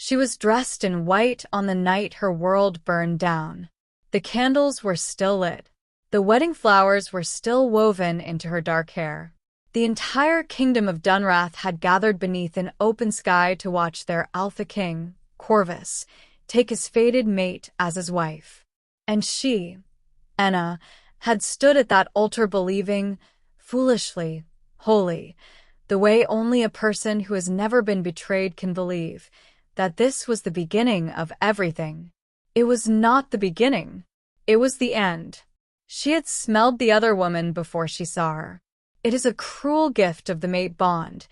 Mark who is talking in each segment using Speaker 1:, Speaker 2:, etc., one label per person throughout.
Speaker 1: She was dressed in white on the night her world burned down. The candles were still lit. The wedding flowers were still woven into her dark hair. The entire kingdom of Dunrath had gathered beneath an open sky to watch their alpha king, Corvus, take his fated mate as his wife. And she, Enna, had stood at that altar believing, foolishly, wholly, the way only a person who has never been betrayed can believe, that this was the beginning of everything. It was not the beginning. It was the end. She had smelled the other woman before she saw her. It is a cruel gift of the mate bond,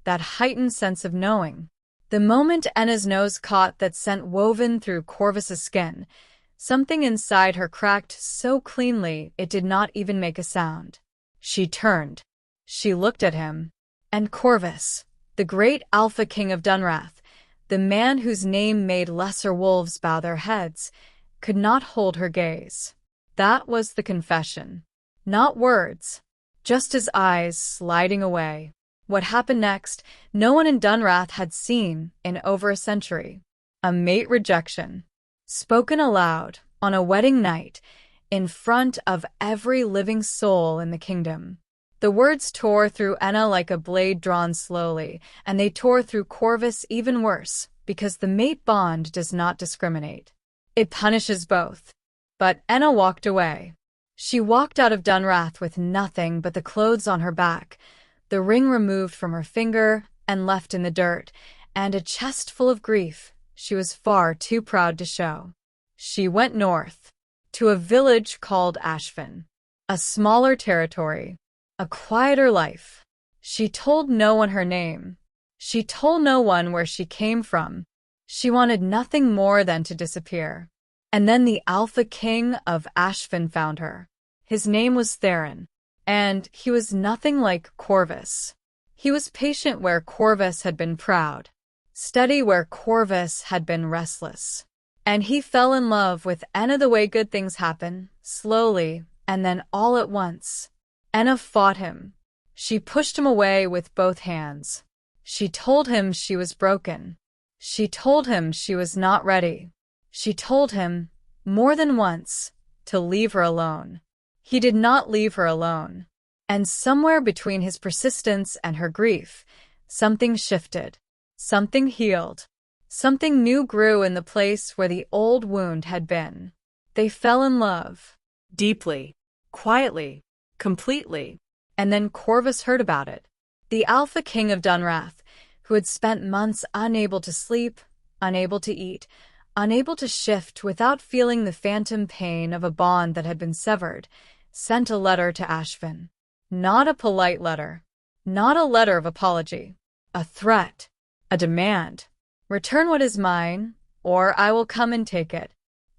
Speaker 1: that heightened sense of knowing. The moment Enna's nose caught that scent woven through Corvus's skin, something inside her cracked so cleanly it did not even make a sound. She turned. She looked at him. And Corvus, the great alpha king of Dunrath, the man whose name made lesser wolves bow their heads, could not hold her gaze. That was the confession. Not words. Just his eyes sliding away. What happened next, no one in Dunrath had seen in over a century. A mate rejection. Spoken aloud, on a wedding night, in front of every living soul in the kingdom. The words tore through Enna like a blade drawn slowly, and they tore through Corvus even worse, because the mate bond does not discriminate. It punishes both. But Enna walked away. She walked out of Dunrath with nothing but the clothes on her back, the ring removed from her finger and left in the dirt, and a chest full of grief she was far too proud to show. She went north, to a village called Ashfin, a smaller territory, a quieter life. She told no one her name. She told no one where she came from. She wanted nothing more than to disappear. And then the Alpha King of Ashfin found her. His name was Theron, and he was nothing like Corvus. He was patient where Corvus had been proud, steady where Corvus had been restless. And he fell in love with Enna the way good things happen, slowly, and then all at once. Enna fought him. She pushed him away with both hands. She told him she was broken. She told him she was not ready. She told him, more than once, to leave her alone. He did not leave her alone. And somewhere between his persistence and her grief, something shifted. Something healed. Something new grew in the place where the old wound had been. They fell in love.
Speaker 2: Deeply, quietly, completely.
Speaker 1: And then Corvus heard about it. The Alpha King of Dunrath, who had spent months unable to sleep, unable to eat, unable to shift without feeling the phantom pain of a bond that had been severed, sent a letter to Ashfin. Not a polite letter. Not a letter of apology. A threat. A demand. Return what is mine, or I will come and take it.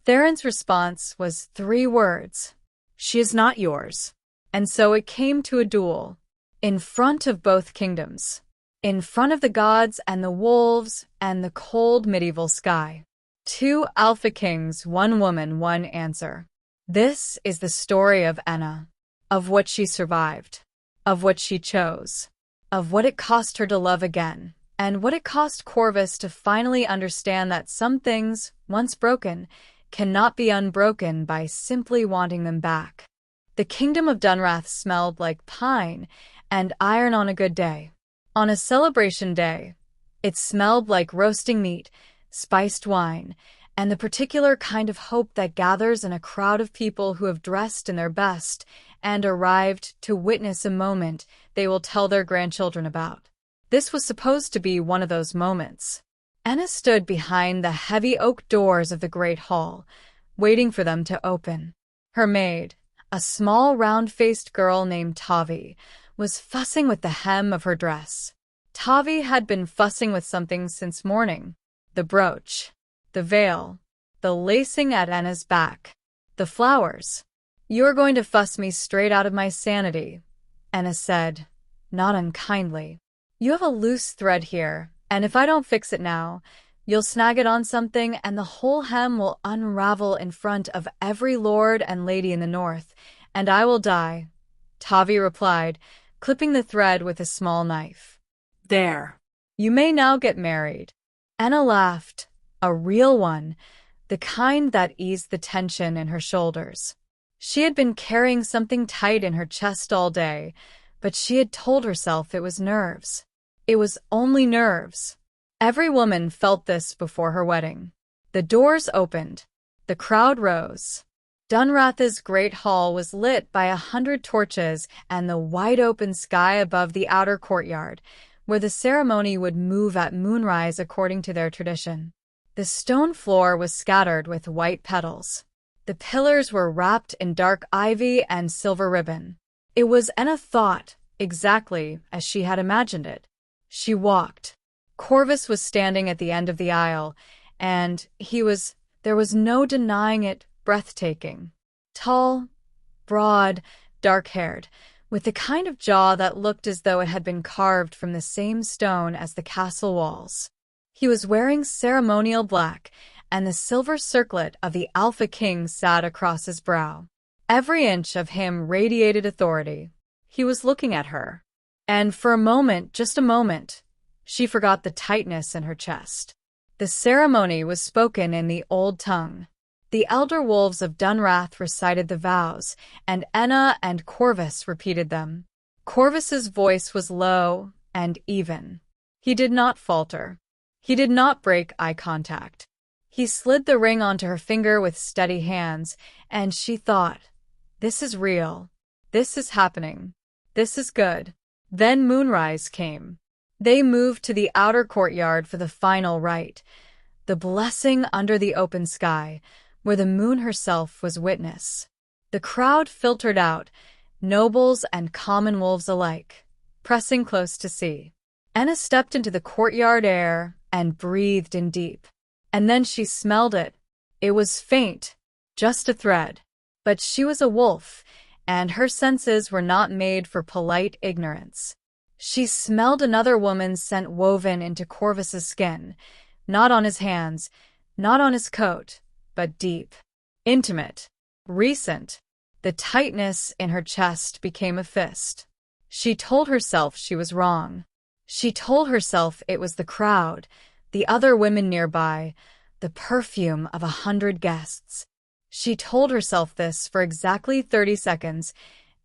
Speaker 1: Theron's response was 3 words.
Speaker 2: She is not yours.
Speaker 1: And so it came to a duel. In front of both kingdoms. In front of the gods and the wolves and the cold medieval sky. 2 Alpha Kings, 1 woman, 1 answer. This is the story of Enna. Of what she survived. Of what she chose. Of what it cost her to love again. And what it cost Corvus to finally understand that some things, once broken, cannot be unbroken by simply wanting them back. The kingdom of Dunrath smelled like pine and iron on a good day. On a celebration day, it smelled like roasting meat, spiced wine, and the particular kind of hope that gathers in a crowd of people who have dressed in their best and arrived to witness a moment they will tell their grandchildren about. This was supposed to be one of those moments. Enna stood behind the heavy oak doors of the great hall, waiting for them to open. Her maid, a small round-faced girl named Tavi, was fussing with the hem of her dress. Tavi had been fussing with something since morning. The brooch, the veil, the lacing at Enna's back, the flowers. "You're going to fuss me straight out of my sanity," Enna said, not unkindly. "You have a loose thread here, and if I don't fix it now, you'll snag it on something and the whole hem will unravel in front of every lord and lady in the north, and I will die," Tavi replied, clipping the thread with a small knife.
Speaker 2: There.
Speaker 1: "You may now get married." Anna laughed, a real one, the kind that eased the tension in her shoulders. She had been carrying something tight in her chest all day, but she had told herself it was nerves. It was only nerves. Every woman felt this before her wedding. The doors opened. The crowd rose. Dunrath's great hall was lit by 100 torches and the wide-open sky above the outer courtyard, where the ceremony would move at moonrise according to their tradition. The stone floor was scattered with white petals. The pillars were wrapped in dark ivy and silver ribbon. It was, Anna thought, exactly as she had imagined it. She walked. Corvus was standing at the end of the aisle, and there was no denying it, breathtaking. Tall, broad, dark-haired, with the kind of jaw that looked as though it had been carved from the same stone as the castle walls. He was wearing ceremonial black, and the silver circlet of the Alpha King sat across his brow. Every inch of him radiated authority. He was looking at her. And for a moment, just a moment, she forgot the tightness in her chest. The ceremony was spoken in the old tongue. The elder wolves of Dunrath recited the vows, and Anna and Corvus repeated them. Corvus's voice was low and even. He did not falter. He did not break eye contact. He slid the ring onto her finger with steady hands, and she thought, "This is real. This is happening. This is good." Then moonrise came. They moved to the outer courtyard for the final rite, the blessing under the open sky, where the moon herself was witness. The crowd filtered out, nobles and common wolves alike, pressing close to see. Anna stepped into the courtyard air and breathed in deep. And then she smelled it. It was faint, just a thread. But she was a wolf, and her senses were not made for polite ignorance. She smelled another woman's scent woven into Corvus's skin, not on his hands, not on his coat, but deep, intimate, recent. The tightness in her chest became a fist. She told herself she was wrong. She told herself it was the crowd, the other women nearby, the perfume of 100 guests. She told herself this for exactly 30 seconds,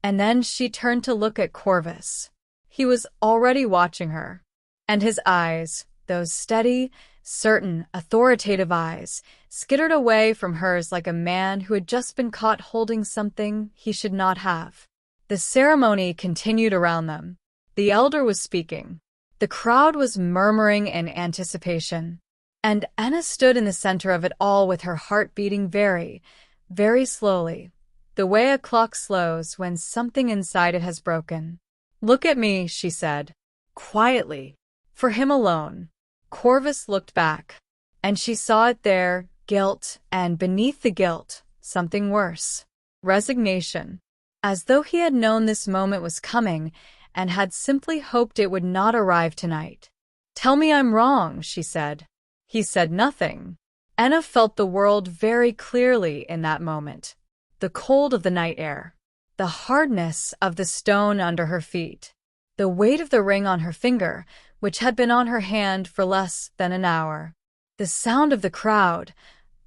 Speaker 1: and then she turned to look at Corvus. He was already watching her, and his eyes, those steady, certain, authoritative eyes, skittered away from hers like a man who had just been caught holding something he should not have. The ceremony continued around them. The elder was speaking. The crowd was murmuring in anticipation, and Anna stood in the center of it all with her heart beating very, very slowly, the way a clock slows when something inside it has broken. "Look at me," she said, quietly. For him alone. Corvus looked back, and she saw it there, guilt, and beneath the guilt, something worse. Resignation. As though he had known this moment was coming, and had simply hoped it would not arrive tonight. "Tell me I'm wrong," she said. He said nothing. Anna felt the world very clearly in that moment. The cold of the night air. The hardness of the stone under her feet. The weight of the ring on her finger, which had been on her hand for less than an hour. The sound of the crowd,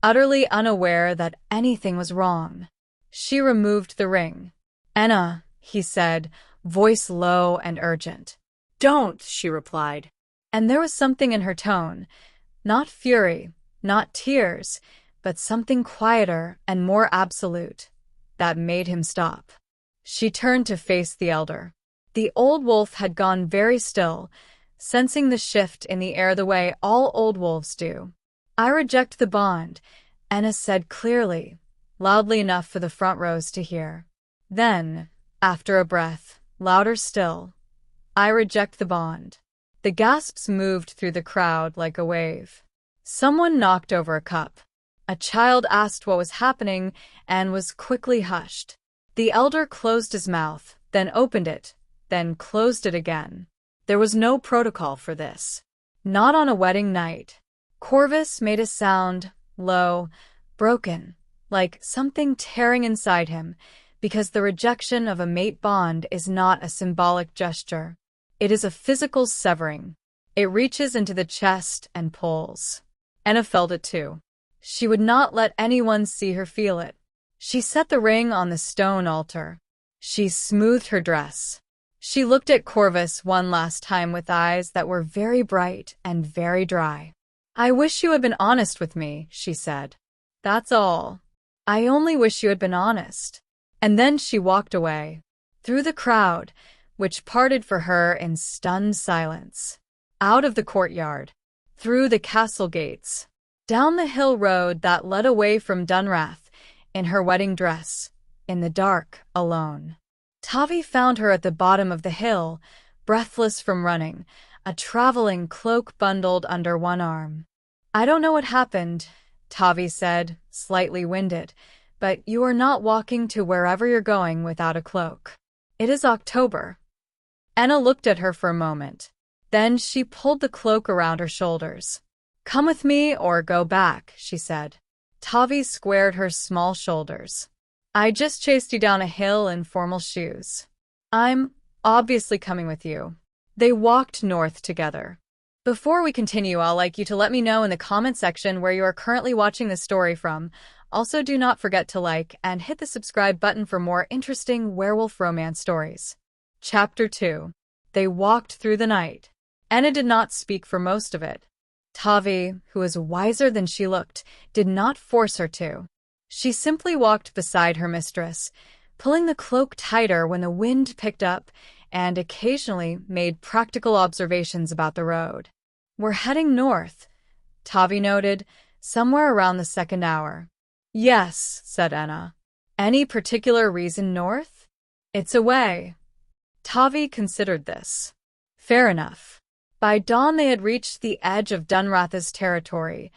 Speaker 1: utterly unaware that anything was wrong. She removed the ring. "Anna," he said, voice low and urgent.
Speaker 2: "Don't," she replied.
Speaker 1: And there was something in her tone, not fury, not tears, but something quieter and more absolute, that made him stop. She turned to face the elder. The old wolf had gone very still, sensing the shift in the air the way all old wolves do. "I reject the bond," Anna said clearly, loudly enough for the front rows to hear. Then, after a breath, louder still, "I reject the bond." The gasps moved through the crowd like a wave. Someone knocked over a cup. A child asked what was happening and was quickly hushed. The elder closed his mouth, then opened it, then closed it again. There was no protocol for this. Not on a wedding night. Corvus made a sound, low, broken, like something tearing inside him, because the rejection of a mate bond is not a symbolic gesture. It is a physical severing. It reaches into the chest and pulls. Anna felt it too. She would not let anyone see her feel it. She set the ring on the stone altar. She smoothed her dress. She looked at Corvus one last time with eyes that were very bright and very dry. "I wish you had been honest with me," she said. "That's all. I only wish you had been honest." And then she walked away. Through the crowd, which parted for her in stunned silence. Out of the courtyard. Through the castle gates. Down the hill road that led away from Dunrath, in her wedding dress, in the dark, alone. Tavi found her at the bottom of the hill, breathless from running, a traveling cloak bundled under one arm. "I don't know what happened," Tavi said, slightly winded, "but you are not walking to wherever you're going without a cloak. It is October." Anna looked at her for a moment. Then she pulled the cloak around her shoulders. "Come with me or go back," she said. Tavi squared her small shoulders. "I just chased you down a hill in formal shoes. I'm obviously coming with you." They walked north together. Before we continue, I'd like you to let me know in the comment section where you are currently watching this story from. Also, do not forget to like and hit the subscribe button for more interesting werewolf romance stories. Chapter 2. They walked through the night. Anna did not speak for most of it. Tavi, who was wiser than she looked, did not force her to. She simply walked beside her mistress, pulling the cloak tighter when the wind picked up, and occasionally made practical observations about the road. "We're heading north," Tavi noted, "somewhere around the second hour." "Yes," said Anna. "Any particular reason north?" "It's away." Tavi considered this. Fair enough. By dawn they had reached the edge of Dunrath's territory,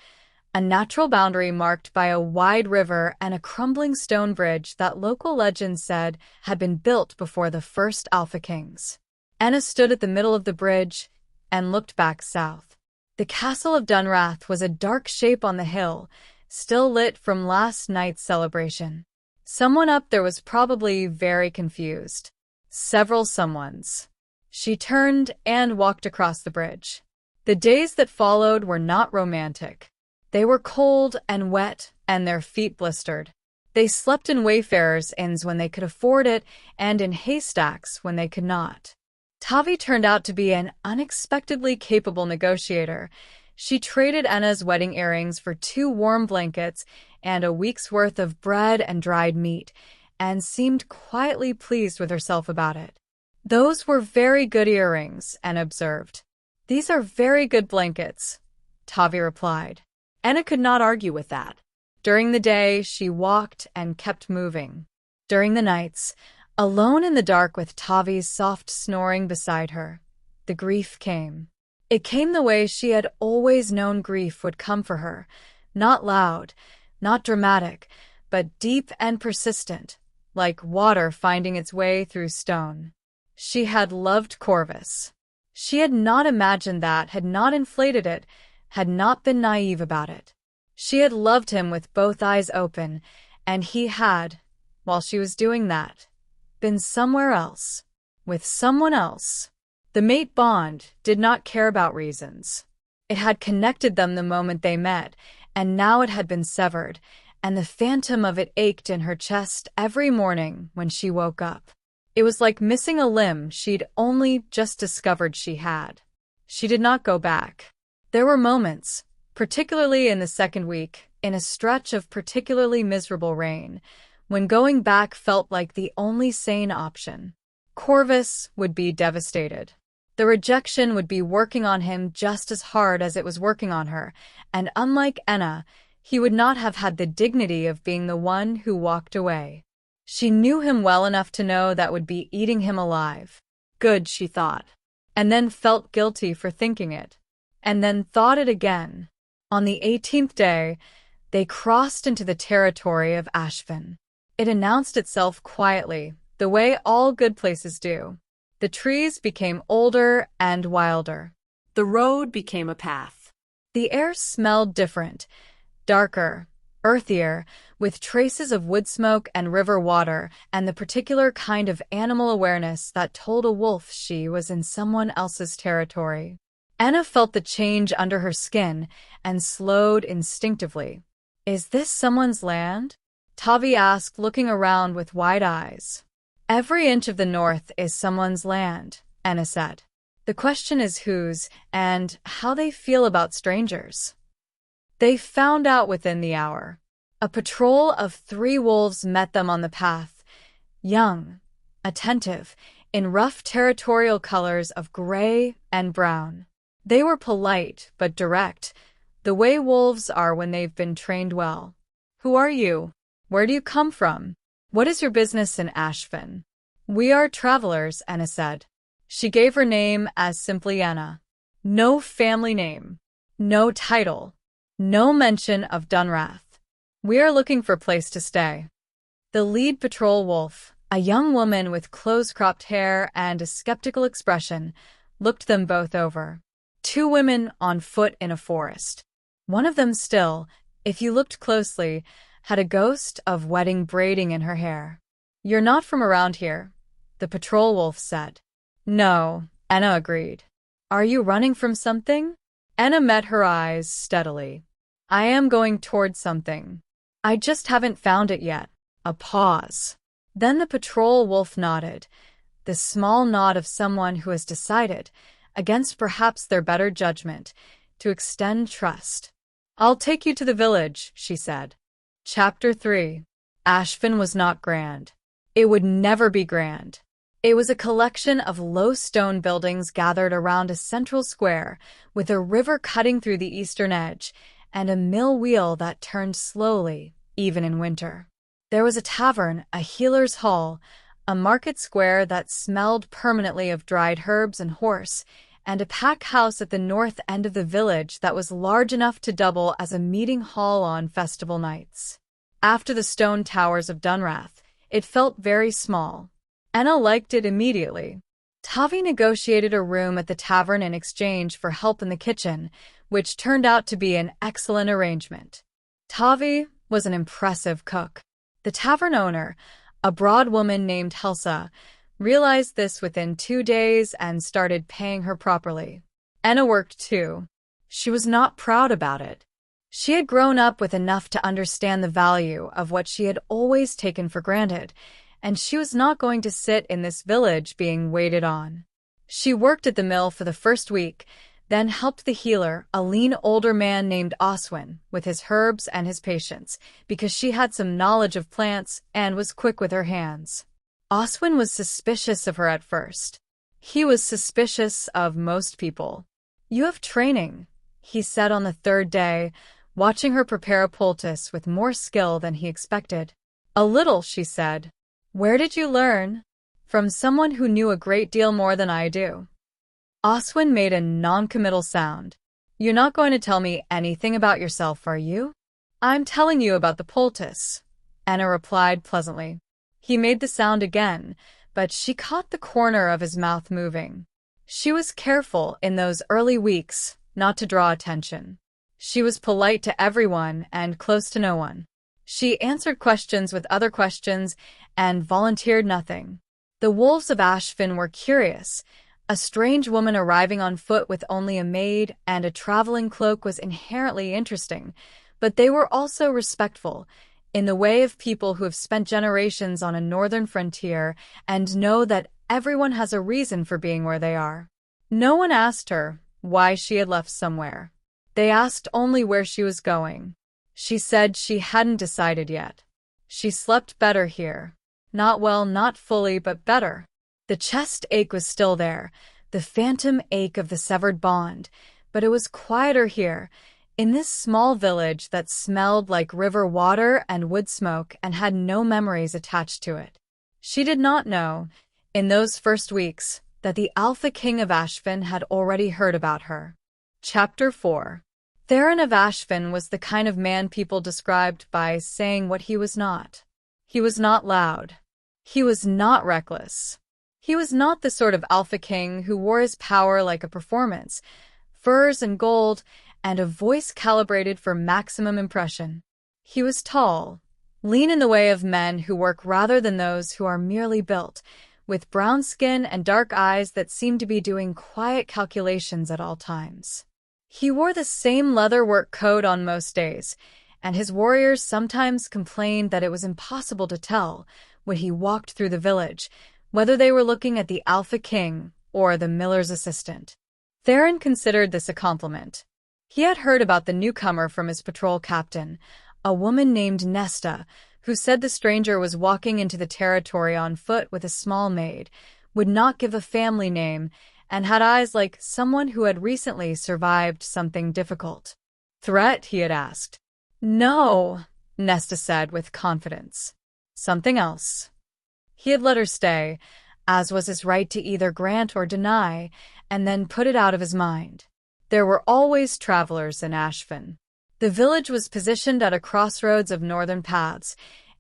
Speaker 1: a natural boundary marked by a wide river and a crumbling stone bridge that local legends said had been built before the first Alpha Kings. Anna stood at the middle of the bridge and looked back south. The castle of Dunrath was a dark shape on the hill, still lit from last night's celebration. Someone up there was probably very confused. Several someones. She turned and walked across the bridge. The days that followed were not romantic. They were cold and wet, and their feet blistered. They slept in wayfarers' inns when they could afford it, and in haystacks when they could not. Tavi turned out to be an unexpectedly capable negotiator. She traded Anna's wedding earrings for 2 warm blankets and a week's worth of bread and dried meat, and seemed quietly pleased with herself about it. "Those were very good earrings," Anna observed. "These are very good blankets," Tavi replied. Anna could not argue with that. During the day, she walked and kept moving. During the nights, alone in the dark with Tavi's soft snoring beside her, the grief came. It came the way she had always known grief would come for her, not loud, not dramatic, but deep and persistent, like water finding its way through stone. She had loved Corvus. She had not imagined that, had not inflated it, had not been naive about it. She had loved him with both eyes open, and he had, while she was doing that, been somewhere else, with someone else. The mate bond did not care about reasons. It had connected them the moment they met, and now it had been severed, and the phantom of it ached in her chest every morning when she woke up. It was like missing a limb she'd only just discovered she had. She did not go back. There were moments, particularly in the second week, in a stretch of particularly miserable rain, when going back felt like the only sane option. Corvus would be devastated. The rejection would be working on him just as hard as it was working on her, and unlike Anna, he would not have had the dignity of being the one who walked away. She knew him well enough to know that would be eating him alive. Good, she thought. And then felt guilty for thinking it. And then thought it again. On the 18th day, they crossed into the territory of Ashvin. It announced itself quietly, the way all good places do. The trees became older and wilder.
Speaker 2: The road became a path.
Speaker 1: The air smelled different, darker, earthier, with traces of wood smoke and river water, and the particular kind of animal awareness that told a wolf she was in someone else's territory. Anna felt the change under her skin and slowed instinctively. Is this someone's land? Tavi asked, looking around with wide eyes. Every inch of the north is someone's land, Anna said. The question is whose and how they feel about strangers. They found out within the hour. A patrol of 3 wolves met them on the path, young, attentive, in rough territorial colors of gray and brown. They were polite but direct, the way wolves are when they've been trained well. Who are you? Where do you come from? What is your business in Ashfin? We are travelers, Anna said. She gave her name as simply Anna. No family name. No title. No mention of Dunrath. We are looking for a place to stay. The lead patrol wolf, a young woman with close-cropped hair and a skeptical expression, looked them both over. 2 women on foot in a forest. One of them still, if you looked closely, had a ghost of wedding braiding in her hair. You're not from around here, the patrol wolf said. No, Anna agreed. Are you running from something? Anna met her eyes steadily. I am going towards something. I just haven't found it yet. A pause. Then the patrol wolf nodded, the small nod of someone who has decided, against perhaps their better judgment, to extend trust. I'll take you to the village, she said. Chapter 3. Ashfin was not grand. It would never be grand. It was a collection of low stone buildings gathered around a central square, with a river cutting through the eastern edge, and a mill wheel that turned slowly, even in winter. There was a tavern, a healer's hall, a market square that smelled permanently of dried herbs and horse, and a pack house at the north end of the village that was large enough to double as a meeting hall on festival nights. After the stone towers of Dunrath, it felt very small. Anna liked it immediately. Tavi negotiated a room at the tavern in exchange for help in the kitchen, which turned out to be an excellent arrangement. Tavi was an impressive cook. The tavern owner, a broad woman named Helsa, realized this within 2 days and started paying her properly. Anna worked too. She was not proud about it. She had grown up with enough to understand the value of what she had always taken for granted, and she was not going to sit in this village being waited on. She worked at the mill for the first week, then helped the healer, a lean older man named Oswin, with his herbs and his patients, because she had some knowledge of plants and was quick with her hands. Oswin was suspicious of her at first. He was suspicious of most people. You have training, he said on the 3rd day, watching her prepare a poultice with more skill than he expected. A little, she said. Where did you learn? From someone who knew a great deal more than I do. Oswin made a non-committal sound. You're not going to tell me anything about yourself, are you? I'm telling you about the poultice, Anna replied pleasantly. He made the sound again, but she caught the corner of his mouth moving. She was careful in those early weeks not to draw attention. She was polite to everyone and close to no one. She answered questions with other questions and volunteered nothing. The wolves of Ashfin were curious. A strange woman arriving on foot with only a maid and a traveling cloak was inherently interesting, but they were also respectful, in the way of people who have spent generations on a northern frontier and know that everyone has a reason for being where they are. No one asked her why she had left somewhere. They asked only where she was going. She said she hadn't decided yet. She slept better here. Not well, not fully, but better. The chest ache was still there, the phantom ache of the severed bond, but it was quieter here, in this small village that smelled like river water and wood smoke and had no memories attached to it. She did not know, in those first weeks, that the Alpha King of Ashfin had already heard about her. Chapter 4. Theron of Ashfin was the kind of man people described by saying what he was not. He was not loud. He was not reckless. He was not the sort of Alpha King who wore his power like a performance, furs and gold, and a voice calibrated for maximum impression. He was tall, lean in the way of men who work rather than those who are merely built, with brown skin and dark eyes that seemed to be doing quiet calculations at all times. He wore the same leather work coat on most days, and his warriors sometimes complained that it was impossible to tell, when he walked through the village, whether they were looking at the Alpha King or the miller's assistant. Theron considered this a compliment. He had heard about the newcomer from his patrol captain, a woman named Nesta, who said the stranger was walking into the territory on foot with a small maid, would not give a family name, and had eyes like someone who had recently survived something difficult. "Threat?" he had asked. "No," Nesta said with confidence. "Something else." He had let her stay, as was his right to either grant or deny, and then put it out of his mind. There were always travelers in Ashfin. The village was positioned at a crossroads of northern paths,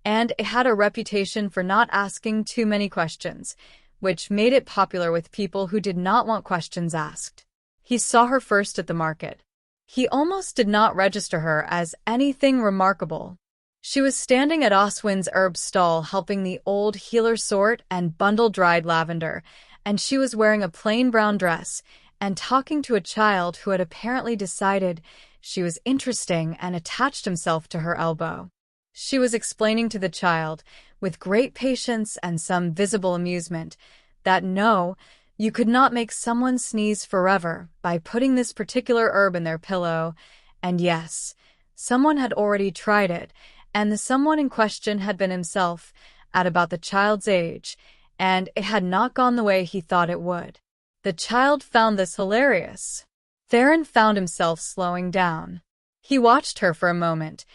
Speaker 1: and it had a reputation for not asking too many questions, which made it popular with people who did not want questions asked. He saw her first at the market. He almost did not register her as anything remarkable. She was standing at Oswin's herb stall helping the old healer sort and bundle dried lavender, and she was wearing a plain brown dress and talking to a child who had apparently decided she was interesting and attached himself to her elbow. She was explaining to the child, with great patience and some visible amusement, that no, you could not make someone sneeze forever by putting this particular herb in their pillow, and yes, someone had already tried it, and the someone in question had been himself, at about the child's age, and it had not gone the way he thought it would. The child found this hilarious. Theron found himself slowing down. He watched her for a moment,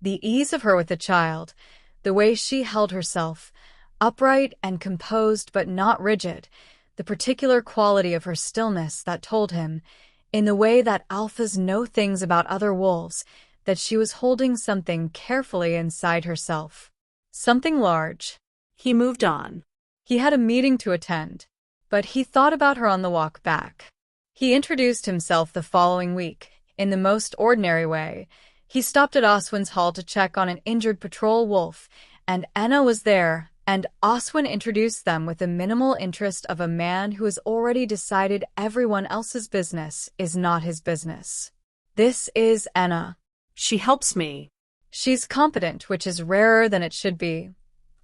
Speaker 1: the ease of her with the child, the way she held herself, upright and composed but not rigid, the particular quality of her stillness that told him, in the way that alphas know things about other wolves, that she was holding something carefully inside herself. Something large.
Speaker 2: He moved on.
Speaker 1: He had a meeting to attend, but he thought about her on the walk back. He introduced himself the following week, in the most ordinary way. He stopped at Oswin's hall to check on an injured patrol wolf, and Enna was there, and Oswin introduced them with the minimal interest of a man who has already decided everyone else's business is not his business. "This is Enna.
Speaker 2: She helps me."
Speaker 1: "She's competent, which is rarer than it should be,"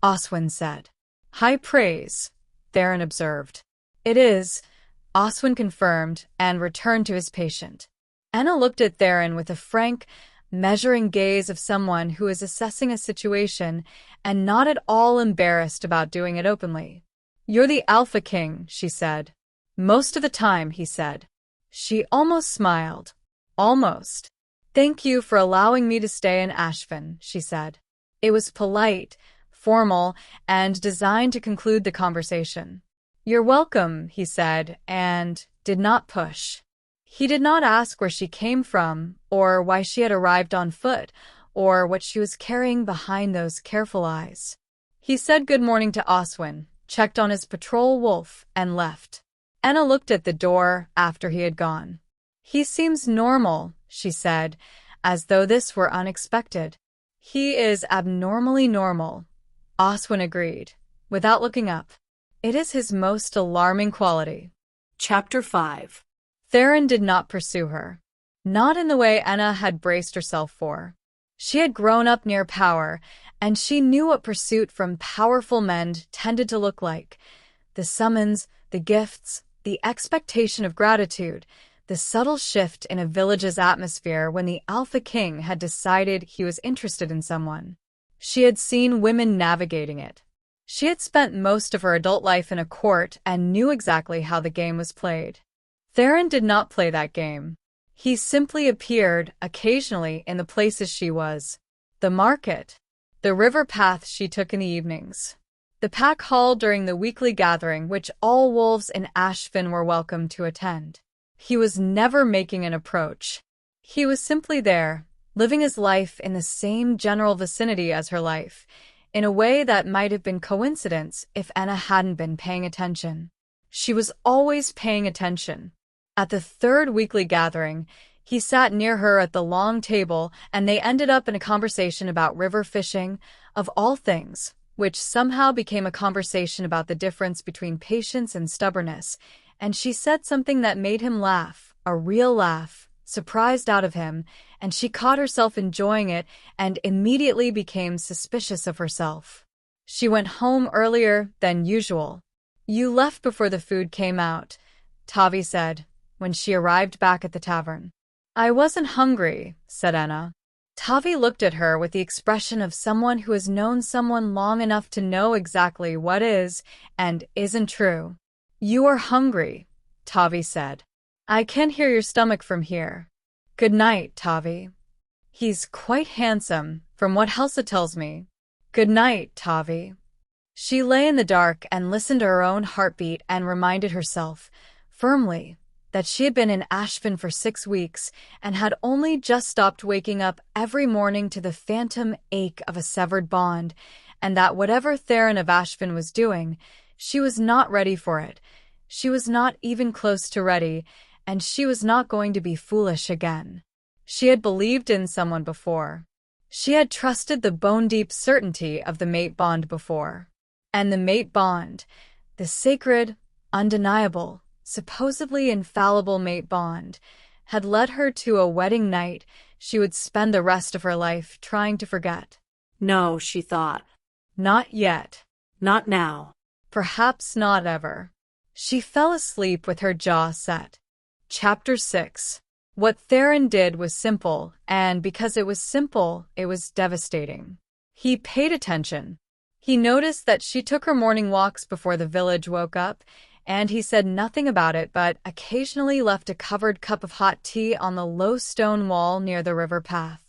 Speaker 1: Oswin said. "High praise," Theron observed. "It is," Oswin confirmed and returned to his patient. Enna looked at Theron with a frank, measuring gaze of someone who is assessing a situation and not at all embarrassed about doing it openly. "You're the Alpha King," she said. "Most of the time," he said. She almost smiled. "Almost. Thank you for allowing me to stay in Ashfin," she said. It was polite, formal, and designed to conclude the conversation. "You're welcome," he said, and did not push. He did not ask where she came from, or why she had arrived on foot, or what she was carrying behind those careful eyes. He said good morning to Oswin, checked on his patrol wolf, and left. Enna looked at the door after he had gone. "He seems normal," she said, as though this were unexpected. "He is abnormally normal," Oswin agreed, without looking up. "It is his most alarming quality."
Speaker 2: Chapter 5.
Speaker 1: Theron did not pursue her. Not in the way Enna had braced herself for. She had grown up near power, and she knew what pursuit from powerful men tended to look like. The summons, the gifts, the expectation of gratitude, the subtle shift in a village's atmosphere when the Alpha King had decided he was interested in someone. She had seen women navigating it. She had spent most of her adult life in a court and knew exactly how the game was played. Theron did not play that game. He simply appeared, occasionally, in the places she was. The market. The river path she took in the evenings. The pack hall during the weekly gathering which all wolves in Ashfin were welcome to attend. He was never making an approach. He was simply there, living his life in the same general vicinity as her life, in a way that might have been coincidence if Enna hadn't been paying attention. She was always paying attention. At the third weekly gathering, he sat near her at the long table, and they ended up in a conversation about river fishing, of all things, which somehow became a conversation about the difference between patience and stubbornness, and she said something that made him laugh, a real laugh, surprised out of him, and she caught herself enjoying it and immediately became suspicious of herself. She went home earlier than usual. You left before the food came out, Tavi said, when she arrived back at the tavern. I wasn't hungry, said Anna. Tavi looked at her with the expression of someone who has known someone long enough to know exactly what is and isn't true. You are hungry, Tavi said. I can hear your stomach from here. Good night, Tavi. He's quite handsome, from what Helsa tells me. Good night, Tavi. She lay in the dark and listened to her own heartbeat and reminded herself, firmly, that she had been in Ashvin for 6 weeks and had only just stopped waking up every morning to the phantom ache of a severed bond, and that whatever Theron of Ashvin was doing, she was not ready for it. She was not even close to ready, and she was not going to be foolish again. She had believed in someone before. She had trusted the bone-deep certainty of the mate bond before. And the mate bond, the sacred, undeniable, supposedly infallible mate bond, had led her to a wedding night she would spend the rest of her life trying to forget.
Speaker 2: No, she thought.
Speaker 1: Not yet.
Speaker 2: Not now.
Speaker 1: Perhaps not ever. She fell asleep with her jaw set. Chapter 6. What Theron did was simple, and because it was simple, it was devastating. He paid attention. He noticed that she took her morning walks before the village woke up, and he said nothing about it but occasionally left a covered cup of hot tea on the low stone wall near the river path.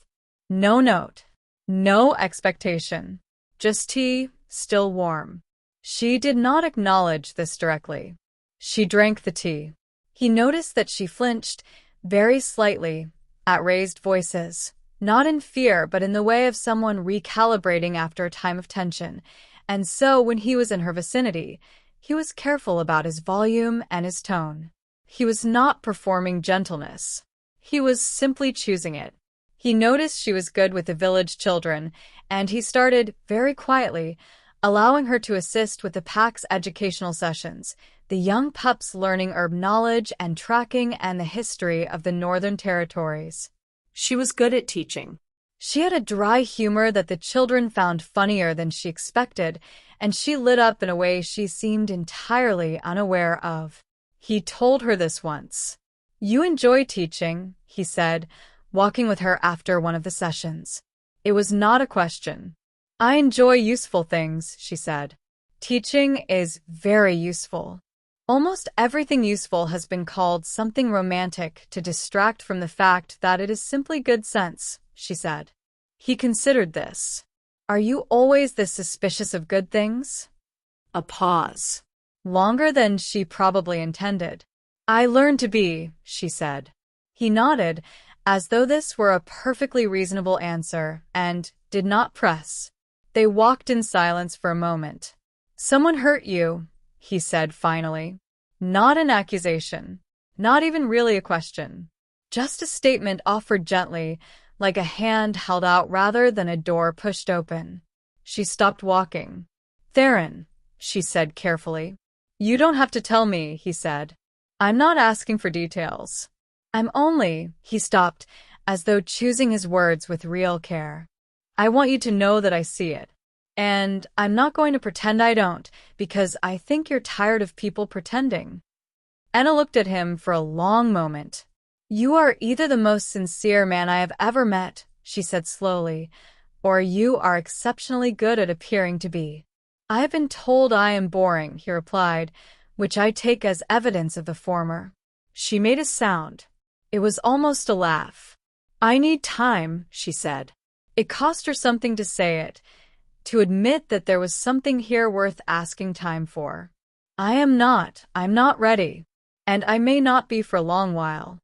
Speaker 1: No note. No expectation. Just tea, still warm. She did not acknowledge this directly. She drank the tea. He noticed that she flinched, very slightly, at raised voices, not in fear but in the way of someone recalibrating after a time of tension, and so when he was in her vicinity, he was careful about his volume and his tone. He was not performing gentleness. He was simply choosing it. He noticed she was good with the village children, and he started, very quietly, allowing her to assist with the pack's educational sessions, the young pups learning herb knowledge and tracking and the history of the Northern Territories.
Speaker 2: She was good at teaching.
Speaker 1: She had a dry humor that the children found funnier than she expected, and she lit up in a way she seemed entirely unaware of. He told her this once. You enjoy teaching, he said, walking with her after one of the sessions. It was not a question. I enjoy useful things, she said. Teaching is very useful. Almost everything useful has been called something romantic to distract from the fact that it is simply good sense, she said. He considered this. Are you always this suspicious of good things?
Speaker 2: A pause.
Speaker 1: Longer than she probably intended. I learned to be, she said. He nodded, as though this were a perfectly reasonable answer, and did not press. They walked in silence for a moment. Someone hurt you, he said finally. Not an accusation. Not even really a question. Just a statement offered gently, like a hand held out rather than a door pushed open. She stopped walking. Theron, she said carefully. You don't have to tell me, he said. I'm not asking for details. He stopped, as though choosing his words with real care. I want you to know that I see it. And I'm not going to pretend I don't, because I think you're tired of people pretending. Anna looked at him for a long moment. You are either the most sincere man I have ever met, she said slowly, or you are exceptionally good at appearing to be. I have been told I am boring, he replied, which I take as evidence of the former. She made a sound. It was almost a laugh. I need time, she said. It cost her something to say it, to admit that there was something here worth asking time for. I'm not ready, and I may not be for a long while.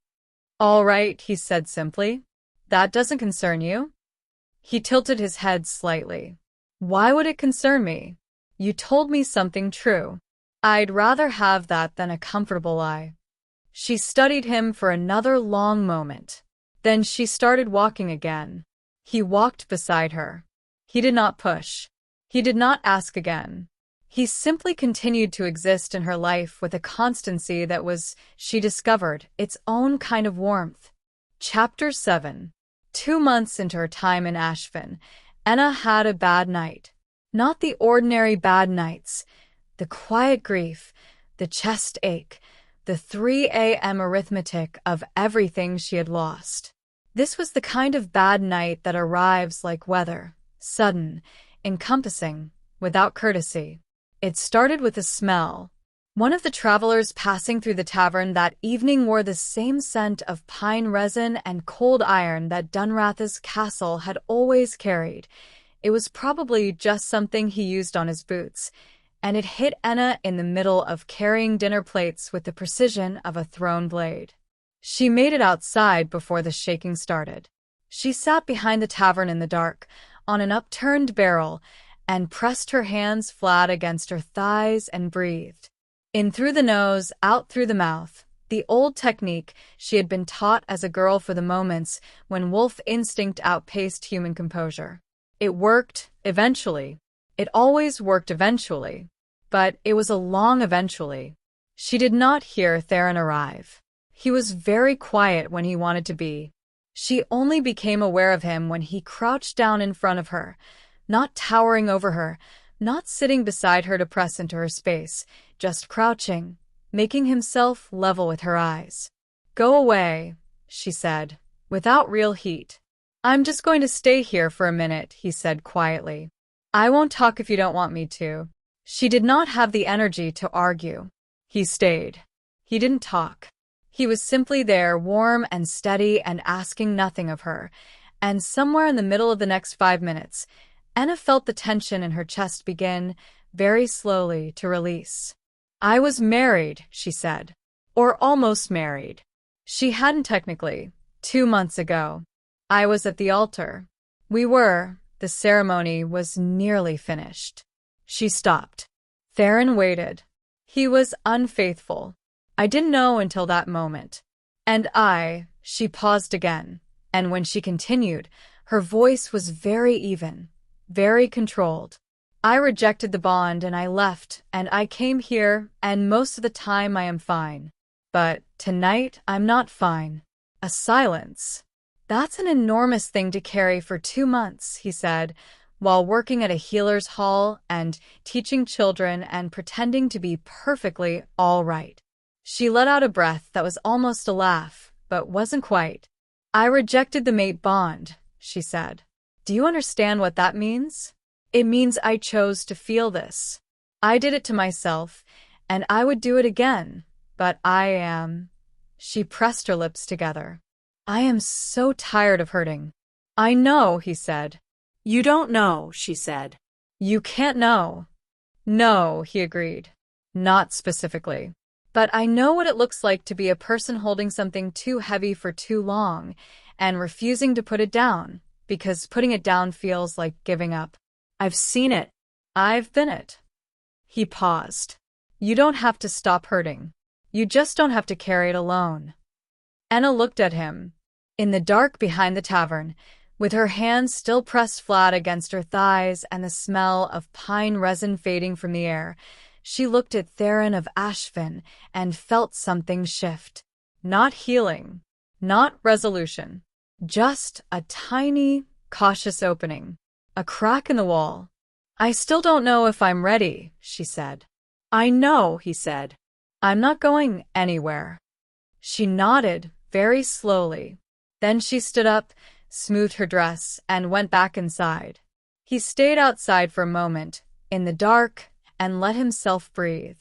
Speaker 1: All right, he said simply. That doesn't concern you? He tilted his head slightly. Why would it concern me? You told me something true. I'd rather have that than a comfortable lie. She studied him for another long moment. Then she started walking again. He walked beside her. He did not push. He did not ask again. He simply continued to exist in her life with a constancy that was, she discovered, its own kind of warmth. Chapter 7. 2 months into her time in Ashvin, Enna had a bad night. Not the ordinary bad nights. The quiet grief, the chest ache, the 3 a.m. arithmetic of everything she had lost. This was the kind of bad night that arrives like weather, sudden, encompassing, without courtesy. It started with a smell. One of the travelers passing through the tavern that evening wore the same scent of pine resin and cold iron that Dunratha's castle had always carried. It was probably just something he used on his boots, and it hit Enna in the middle of carrying dinner plates with the precision of a thrown blade. She made it outside before the shaking started. She sat behind the tavern in the dark, on an upturned barrel, and pressed her hands flat against her thighs and breathed. In through the nose, out through the mouth, the old technique she had been taught as a girl for the moments when wolf instinct outpaced human composure. It worked, eventually. It always worked eventually. But it was a long eventually. She did not hear Theron arrive. He was very quiet when he wanted to be. She only became aware of him when he crouched down in front of her, not towering over her, not sitting beside her to press into her space, just crouching, making himself level with her eyes. "Go away," she said, without real heat. "I'm just going to stay here for a minute," he said quietly. "I won't talk if you don't want me to." She did not have the energy to argue. He stayed. He didn't talk. He was simply there, warm and steady and asking nothing of her. And somewhere in the middle of the next 5 minutes, Enna felt the tension in her chest begin, very slowly, to release. "I was married," she said. Or almost married. She hadn't technically. 2 months ago. I was at the altar. We were. The ceremony was nearly finished. She stopped. Theron waited. He was unfaithful. I didn't know until that moment. And she paused again. And when she continued, her voice was very even. Very controlled. "I rejected the bond and I left, and I came here, and most of the time I am fine. But tonight I'm not fine." A silence. "That's an enormous thing to carry for 2 months," he said, while working at a healer's hall and teaching children and pretending to be perfectly all right. She let out a breath that was almost a laugh, but wasn't quite. "I rejected the mate bond," she said. "Do you understand what that means? It means I chose to feel this. I did it to myself, and I would do it again, but I am..." She pressed her lips together. "I am so tired of hurting." "I know," he said.
Speaker 2: "You don't know," she said.
Speaker 1: "You can't know." "No," he agreed. "Not specifically. But I know what it looks like to be a person holding something too heavy for too long and refusing to put it down, because putting it down feels like giving up. I've seen it. I've been it." He paused. "You don't have to stop hurting. You just don't have to carry it alone." Enna looked at him. In the dark behind the tavern, with her hands still pressed flat against her thighs and the smell of pine resin fading from the air, she looked at Theron of Ashvin and felt something shift. Not healing, not resolution, just a tiny, cautious opening, a crack in the wall. "I still don't know if I'm ready," she said. "I know," he said. "I'm not going anywhere." She nodded very slowly. Then she stood up, smoothed her dress, and went back inside. He stayed outside for a moment, in the dark, and let himself breathe.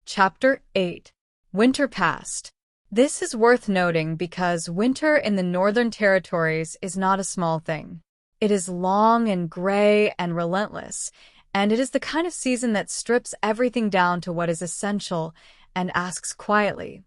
Speaker 1: Chapter 8. Winter passed. This is worth noting because winter in the Northern Territories is not a small thing. It is long and gray and relentless, and it is the kind of season that strips everything down to what is essential and asks quietly,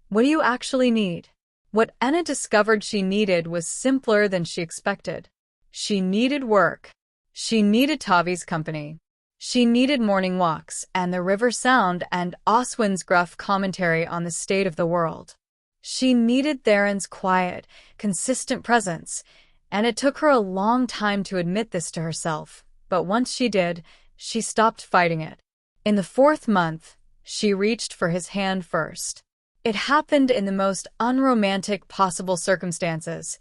Speaker 1: "What do you actually need?" What Enna discovered she needed was simpler than she expected. She needed work. She needed Tavi's company. She needed morning walks and the river sound and Oswin's gruff commentary on the state of the world. She needed Theron's quiet, consistent presence, and it took her a long time to admit this to herself, but once she did, she stopped fighting it. In the 4th month, she reached for his hand first. It happened in the most unromantic possible circumstances.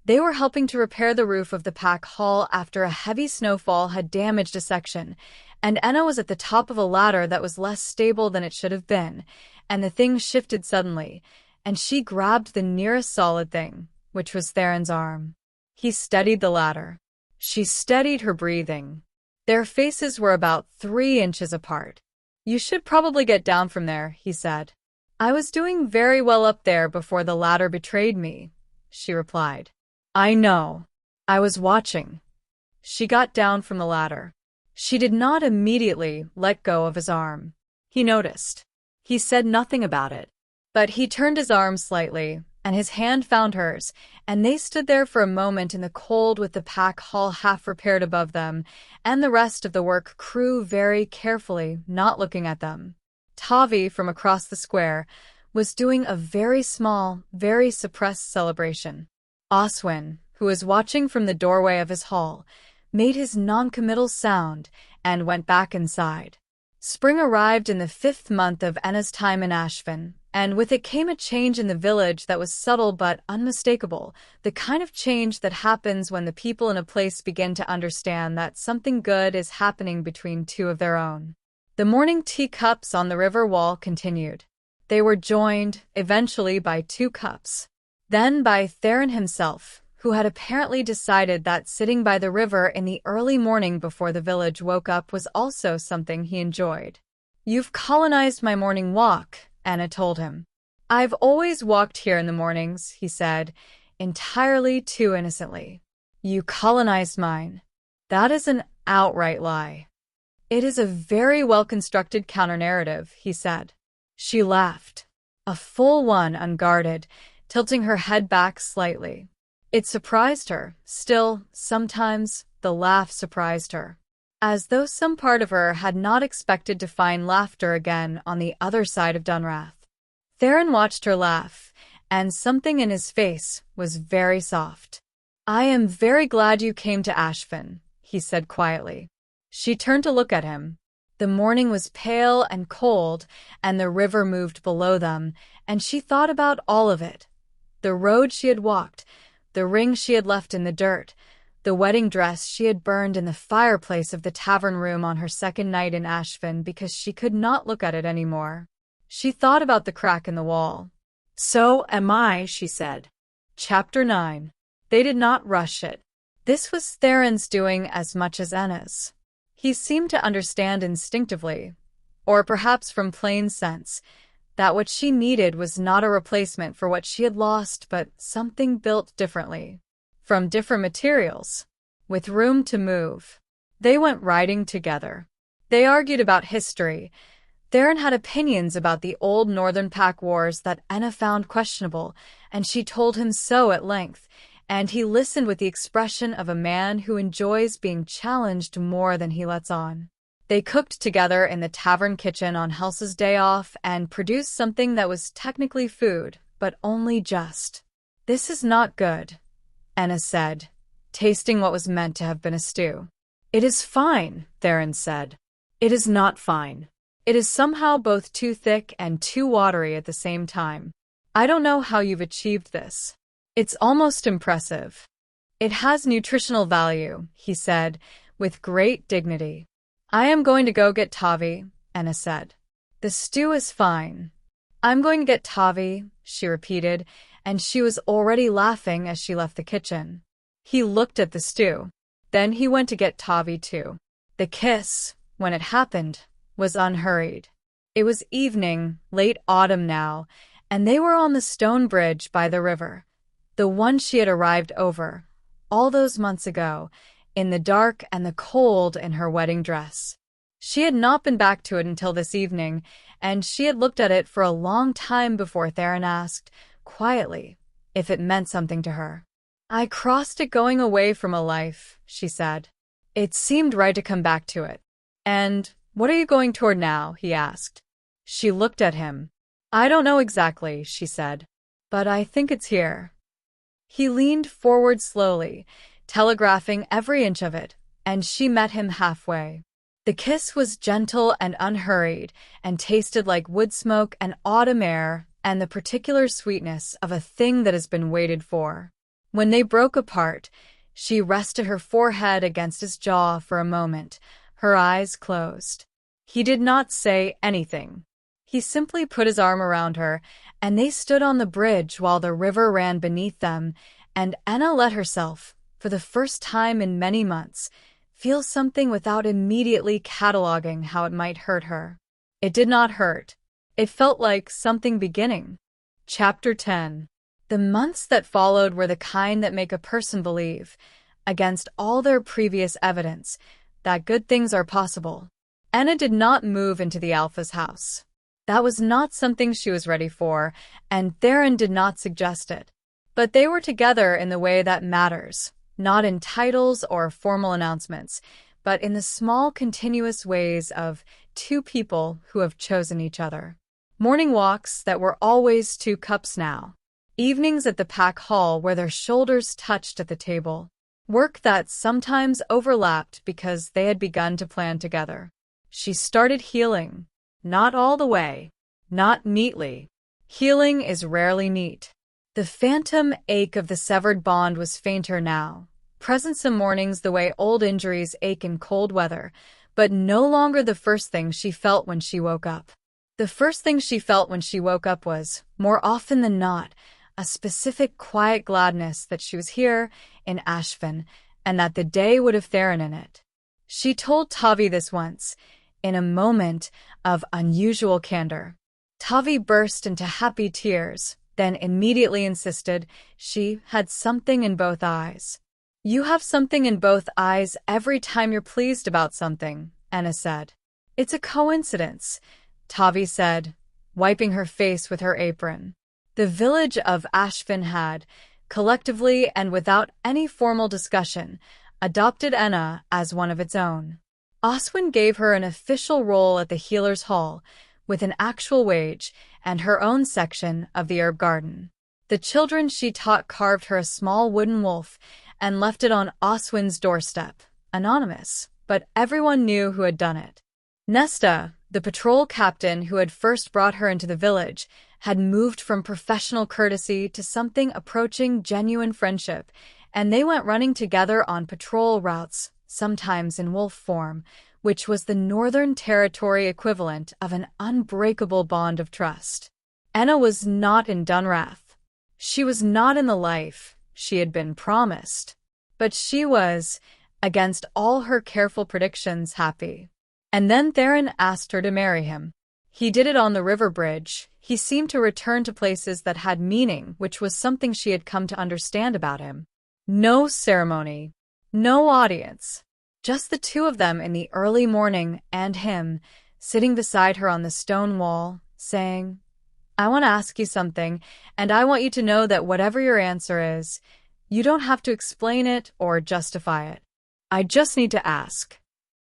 Speaker 1: They were helping to repair the roof of the pack hall after a heavy snowfall had damaged a section, and Enna was at the top of a ladder that was less stable than it should have been, and the thing shifted suddenly, and she grabbed the nearest solid thing, which was Theron's arm. He steadied the ladder. She steadied her breathing. Their faces were about 3 inches apart. "You should probably get down from there," he said. "I was doing very well up there before the ladder betrayed me," she replied. "I know. I was watching." She got down from the ladder. She did not immediately let go of his arm. He noticed. He said nothing about it. But he turned his arm slightly, and his hand found hers, and they stood there for a moment in the cold with the pack hall half repaired above them, and the rest of the work crew very carefully not looking at them. Tavi, from across the square, was doing a very small, very suppressed celebration. Oswin, who was watching from the doorway of his hall, made his noncommittal sound and went back inside. Spring arrived in the 5th month of Enna's time in Ashvin, and with it came a change in the village that was subtle but unmistakable, the kind of change that happens when the people in a place begin to understand that something good is happening between two of their own. The morning tea cups on the river wall continued. They were joined, eventually, by 2 cups. Then by Theron himself, who had apparently decided that sitting by the river in the early morning before the village woke up was also something he enjoyed. "You've colonized my morning walk," Anna told him. "I've always walked here in the mornings," he said, entirely too innocently. "You colonized mine. That is an outright lie." "It is a very well-constructed counter-narrative," he said. She laughed. A full one, unguarded, tilting her head back slightly. It surprised her. Still, sometimes, the laugh surprised her. As though some part of her had not expected to find laughter again on the other side of Dunrath. Theron watched her laugh, and something in his face was very soft. "I am very glad you came to Ashvin," he said quietly. She turned to look at him. The morning was pale and cold, and the river moved below them, and she thought about all of it. The road she had walked, the ring she had left in the dirt, the wedding dress she had burned in the fireplace of the tavern room on her second night in Ashvin because she could not look at it anymore. She thought about the crack in the wall. "So am I," she said. Chapter 9. They did not rush it. This was Theron's doing as much as Enna's. He seemed to understand instinctively, or perhaps from plain sense, that what she needed was not a replacement for what she had lost, but something built differently, from different materials, with room to move. They went riding together. They argued about history. Theron had opinions about the old Northern Pack Wars that Enna found questionable, and she told him so at length, and he listened with the expression of a man who enjoys being challenged more than he lets on. They cooked together in the tavern kitchen on Helsa's day off and produced something that was technically food, but only just. "This is not good," Enna said, tasting what was meant to have been a stew. "It is fine," Theron said. "It is not fine. It is somehow both too thick and too watery at the same time. I don't know how you've achieved this. It's almost impressive." "It has nutritional value," he said, with great dignity. "I am going to go get Tavi," Enna said. "The stew is fine." "I'm going to get Tavi," she repeated, and she was already laughing as she left the kitchen. He looked at the stew. Then he went to get Tavi too. The kiss, when it happened, was unhurried. It was evening, late autumn now, and they were on the stone bridge by the river, the one she had arrived over, all those months ago, in the dark and the cold in her wedding dress. She had not been back to it until this evening, and she had looked at it for a long time before Theron asked, quietly, if it meant something to her. "I crossed it going away from a life," she said. "It seemed right to come back to it." "And what are you going toward now?" he asked. She looked at him. "I don't know exactly," she said, "but I think it's here." He leaned forward slowly, telegraphing every inch of it, and she met him halfway. The kiss was gentle and unhurried, and tasted like wood smoke and autumn air and the particular sweetness of a thing that has been waited for. When they broke apart, she rested her forehead against his jaw for a moment, her eyes closed. He did not say anything. He simply put his arm around her, and they stood on the bridge while the river ran beneath them, and Anna let herself, for the first time in many months, feel something without immediately cataloging how it might hurt her. It did not hurt. It felt like something beginning. Chapter 10. The months that followed were the kind that make a person believe, against all their previous evidence, that good things are possible. Anna did not move into the Alpha's house. That was not something she was ready for, and Theron did not suggest it. But they were together in the way that matters, not in titles or formal announcements, but in the small continuous ways of two people who have chosen each other. Morning walks that were always 2 cups now. Evenings at the Pack Hall where their shoulders touched at the table. Work that sometimes overlapped because they had begun to plan together. She started healing. Not all the way. Not neatly. Healing is rarely neat. The phantom ache of the severed bond was fainter now, present some mornings the way old injuries ache in cold weather, but no longer the first thing she felt when she woke up. The first thing she felt when she woke up was, more often than not, a specific quiet gladness that she was here in Ashfin and that the day would have Theron in it. She told Tavi this once, in a moment of unusual candor. Tavi burst into happy tears, then immediately insisted she had something in both eyes. You have something in both eyes every time you're pleased about something, Anna said. It's a coincidence, Tavi said, wiping her face with her apron. The village of Ashfin had, collectively and without any formal discussion, adopted Anna as one of its own. Oswin gave her an official role at the Healer's Hall, with an actual wage and her own section of the herb garden. The children she taught carved her a small wooden wolf and left it on Oswin's doorstep, anonymous, but everyone knew who had done it. Nesta, the patrol captain who had first brought her into the village, had moved from professional courtesy to something approaching genuine friendship, and they went running together on patrol routes, sometimes in wolf form, which was the Northern Territory equivalent of an unbreakable bond of trust. Anna was not in Dunrath. She was not in the life she had been promised. But she was, against all her careful predictions, happy. And then Theron asked her to marry him. He did it on the river bridge. He seemed to return to places that had meaning, which was something she had come to understand about him. No ceremony. No audience. Just the two of them in the early morning and him, sitting beside her on the stone wall, saying, I want to ask you something, and I want you to know that whatever your answer is, you don't have to explain it or justify it. I just need to ask.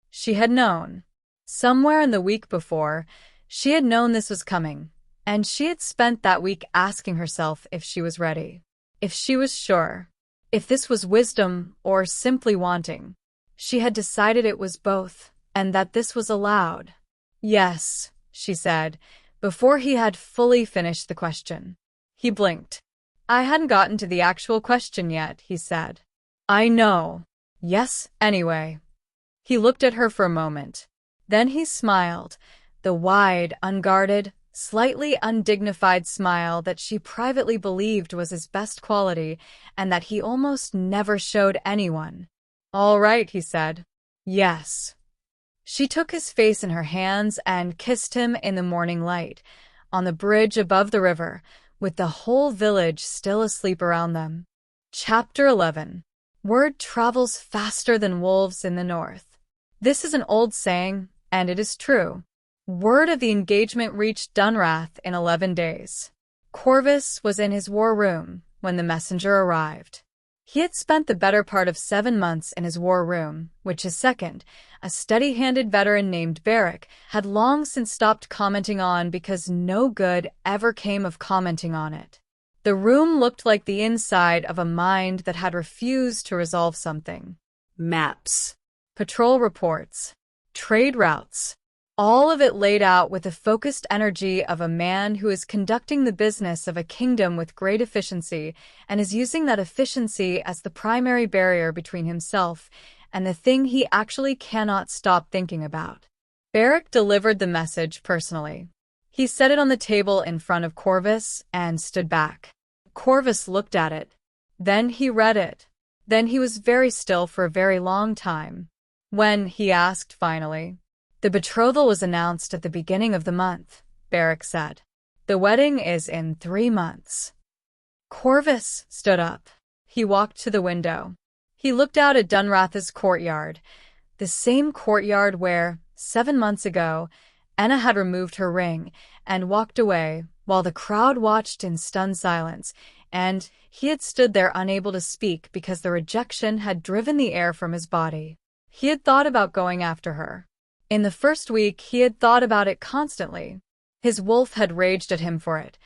Speaker 1: She had known. Somewhere in the week before, she had known this was coming, and she had spent that week asking herself if she was ready, if she was sure, if this was wisdom or simply wanting. She had decided it was both, and that this was allowed. Yes, she said, before he had fully finished the question. He blinked. I hadn't gotten to the actual question yet, he said. I know. Yes, anyway. He looked at her for a moment. Then he smiled, the wide, unguarded, slightly undignified smile that she privately believed was his best quality and that he almost never showed anyone. All right, he said. Yes. She took his face in her hands and kissed him in the morning light, on the bridge above the river, with the whole village still asleep around them. Chapter 11. Word travels faster than wolves in the north. This is an old saying, and it is true. Word of the engagement reached Dunrath in 11 days. Corvus was in his war room when the messenger arrived. He had spent the better part of 7 months in his war room, which his second, a steady-handed veteran named Barrick, had long since stopped commenting on because no good ever came of commenting on it. The room looked like the inside of a mind that had refused to resolve something.
Speaker 2: Maps.
Speaker 1: patrol reports, trade routes. All of it laid out with the focused energy of a man who is conducting the business of a kingdom with great efficiency and is using that efficiency as the primary barrier between himself and the thing he actually cannot stop thinking about. Beric delivered the message personally. He set it on the table in front of Corvus and stood back. Corvus looked at it. Then he read it. Then he was very still for a very long time. When, he asked finally. The betrothal was announced at the beginning of the month, Beric said. The wedding is in 3 months. Corvus stood up. He walked to the window. He looked out at Dunrath's courtyard, the same courtyard where, 7 months ago, Enna had removed her ring and walked away while the crowd watched in stunned silence, and he had stood there unable to speak because the rejection had driven the air from his body. He had thought about going after her. In the first week, he had thought about it constantly. His wolf had raged at him for it.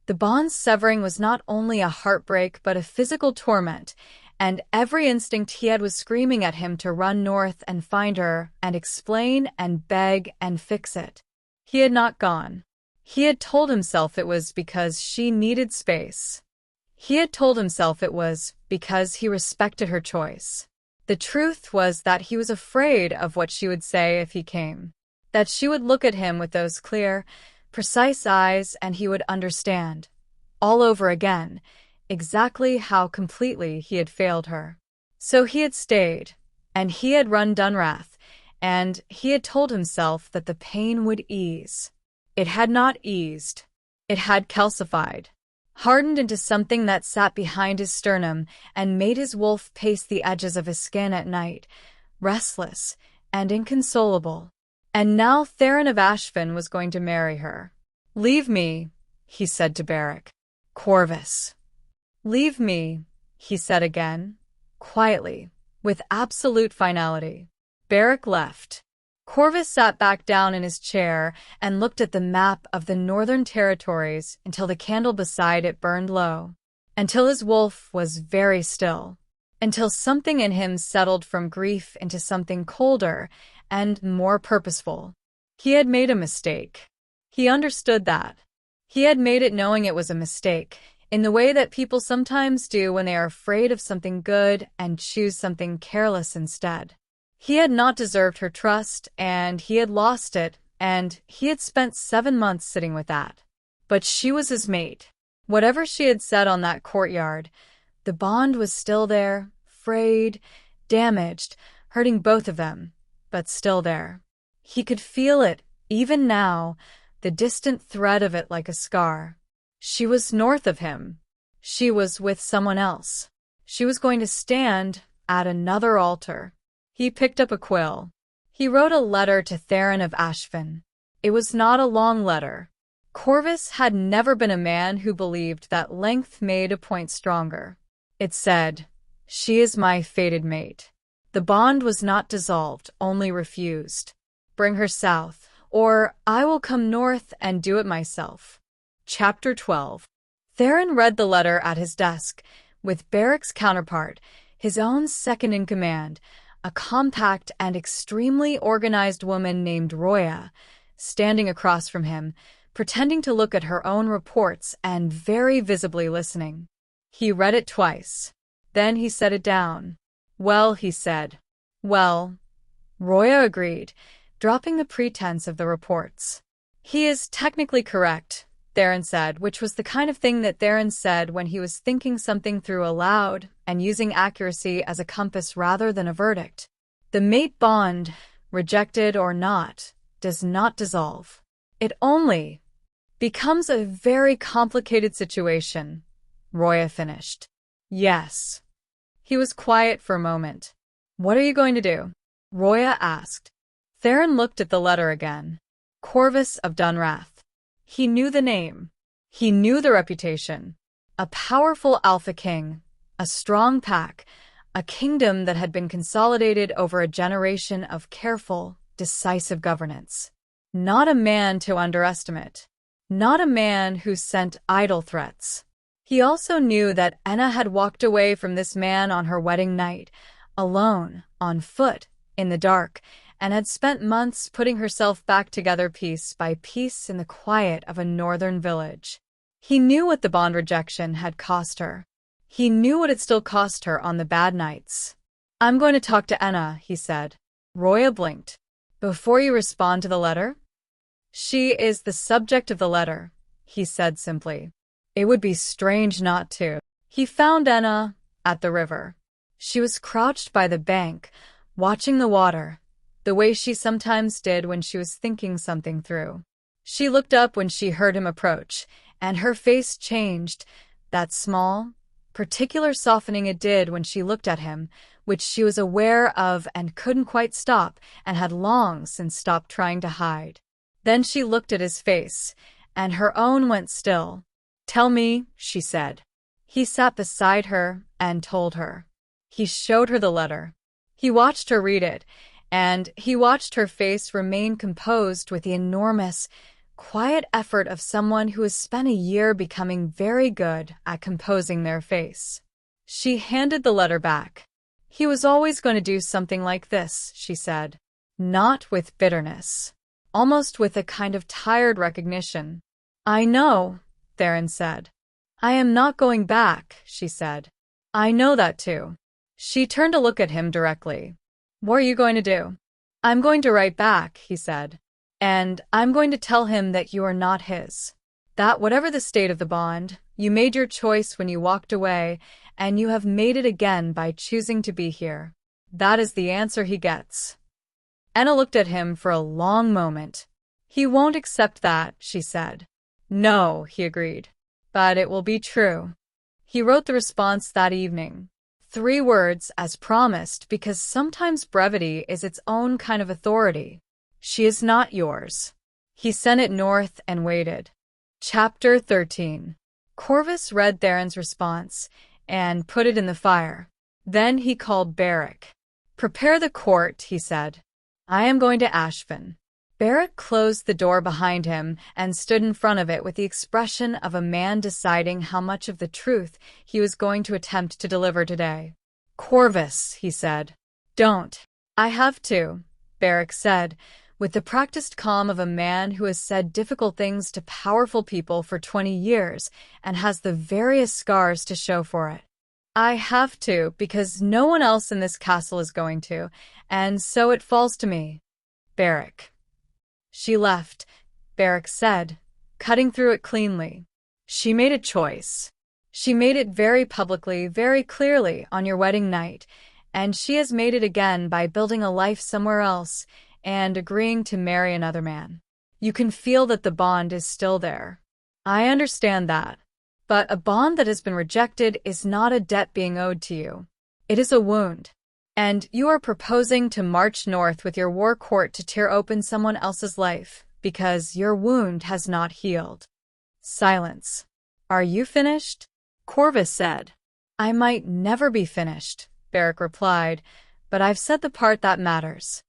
Speaker 1: The bond's severing was not only a heartbreak but a physical torment, and every instinct he had was screaming at him to run north and find her and explain and beg and fix it. He had not gone. He had told himself it was because she needed space. He had told himself it was because he respected her choice. The truth was that he was afraid of what she would say if he came, that she would look at him with those clear, precise eyes and he would understand, all over again, exactly how completely he had failed her. So he had stayed, and he had run Dunrath, and he had told himself that the pain would ease. It had not eased. It had calcified, hardened into something that sat behind his sternum and made his wolf pace the edges of his skin at night, restless and inconsolable. And now Theron of Ashfin was going to marry her. "Leave me," he said to Beric. "Corvus." "Leave me," he said again, quietly, with absolute finality. Beric left. Corvus sat back down in his chair and looked at the map of the Northern Territories until the candle beside it burned low, until his wolf was very still, until something in him settled from grief into something colder and more purposeful. He had made a mistake. He understood that. He had made it knowing it was a mistake, in the way that people sometimes do when they are afraid of something good and choose something careless instead. He had not deserved her trust, and he had lost it, and he had spent 7 months sitting with that. But she was his mate. Whatever she had said on that courtyard, the bond was still there, frayed, damaged, hurting both of them, but still there. He could feel it, even now, the distant thread of it like a scar. She was north of him. She was with someone else. She was going to stand at another altar. He picked up a quill. He wrote a letter to Theron of Ashfin. It was not a long letter. Corvus had never been a man who believed that length made a point stronger. It said, "She is my fated mate." The bond was not dissolved, only refused. "Bring her south, or I will come north and do it myself." Chapter 12. Theron read the letter at his desk, with Beric's counterpart, his own second-in-command, a compact and extremely organized woman named Roya, standing across from him, pretending to look at her own reports and very visibly listening. He read it twice. Then he set it down. "Well," he said. "Well." Roya agreed, dropping the pretense of the reports. "He is technically correct," Theron said, which was the kind of thing that Theron said when he was thinking something through aloud and using accuracy as a compass rather than a verdict. "The mate bond, rejected or not, does not dissolve. It only becomes a very complicated situation," Roya finished. "Yes." He was quiet for a moment. "What are you going to do?" Roya asked. Theron looked at the letter again. Corvus of Dunrath. He knew the name. He knew the reputation. A powerful alpha king, a strong pack, a kingdom that had been consolidated over a generation of careful, decisive governance. Not a man to underestimate. Not a man who sent idle threats. He also knew that Enna had walked away from this man on her wedding night, alone, on foot, in the dark, and had spent months putting herself back together piece by piece in the quiet of a northern village. He knew what the bond rejection had cost her. He knew what it still cost her on the bad nights. "I'm going to talk to Anna," he said. Roya blinked. "Before you respond to the letter?" "She is the subject of the letter," he said simply. "It would be strange not to." He found Anna at the river. She was crouched by the bank, watching the water, the way she sometimes did when she was thinking something through. She looked up when she heard him approach, and her face changed, that small, particular softening it did when she looked at him, which she was aware of and couldn't quite stop and had long since stopped trying to hide. Then she looked at his face, and her own went still. "Tell me," she said. He sat beside her and told her. He showed her the letter. He watched her read it, and he watched her face remain composed with the enormous, quiet effort of someone who has spent a year becoming very good at composing their face. She handed the letter back. "He was always going to do something like this," she said. Not with bitterness. Almost with a kind of tired recognition. "I know," Theron said. "I am not going back," she said. "I know that too." She turned to look at him directly. "What are you going to do?" "I'm going to write back," he said. "And I'm going to tell him that you are not his. That whatever the state of the bond, you made your choice when you walked away, and you have made it again by choosing to be here. That is the answer he gets." Anna looked at him for a long moment. "He won't accept that," she said. "No," he agreed. "But it will be true." He wrote the response that evening. 3 words, as promised, because sometimes brevity is its own kind of authority. "She is not yours." He sent it north and waited. Chapter 13. Corvus read Theron's response and put it in the fire. Then he called Beric. "Prepare the court," he said. "I am going to Ashfin." Beric closed the door behind him and stood in front of it with the expression of a man deciding how much of the truth he was going to attempt to deliver today. "Corvus," he said. "Don't." "I have to," Beric said, with the practiced calm of a man who has said difficult things to powerful people for 20 years and has the various scars to show for it. "I have to because no one else in this castle is going to, and so it falls to me." "Beric." "She left," Beric said, cutting through it cleanly. "She made a choice. She made it very publicly, very clearly on your wedding night, and she has made it again by building a life somewhere else and agreeing to marry another man. You can feel that the bond is still there. I understand that. But a bond that has been rejected is not a debt being owed to you. It is a wound. And you are proposing to march north with your war court to tear open someone else's life because your wound has not healed." Silence. "Are you finished?" Corvus said. "I might never be finished," Beric replied, "but I've said the part that matters."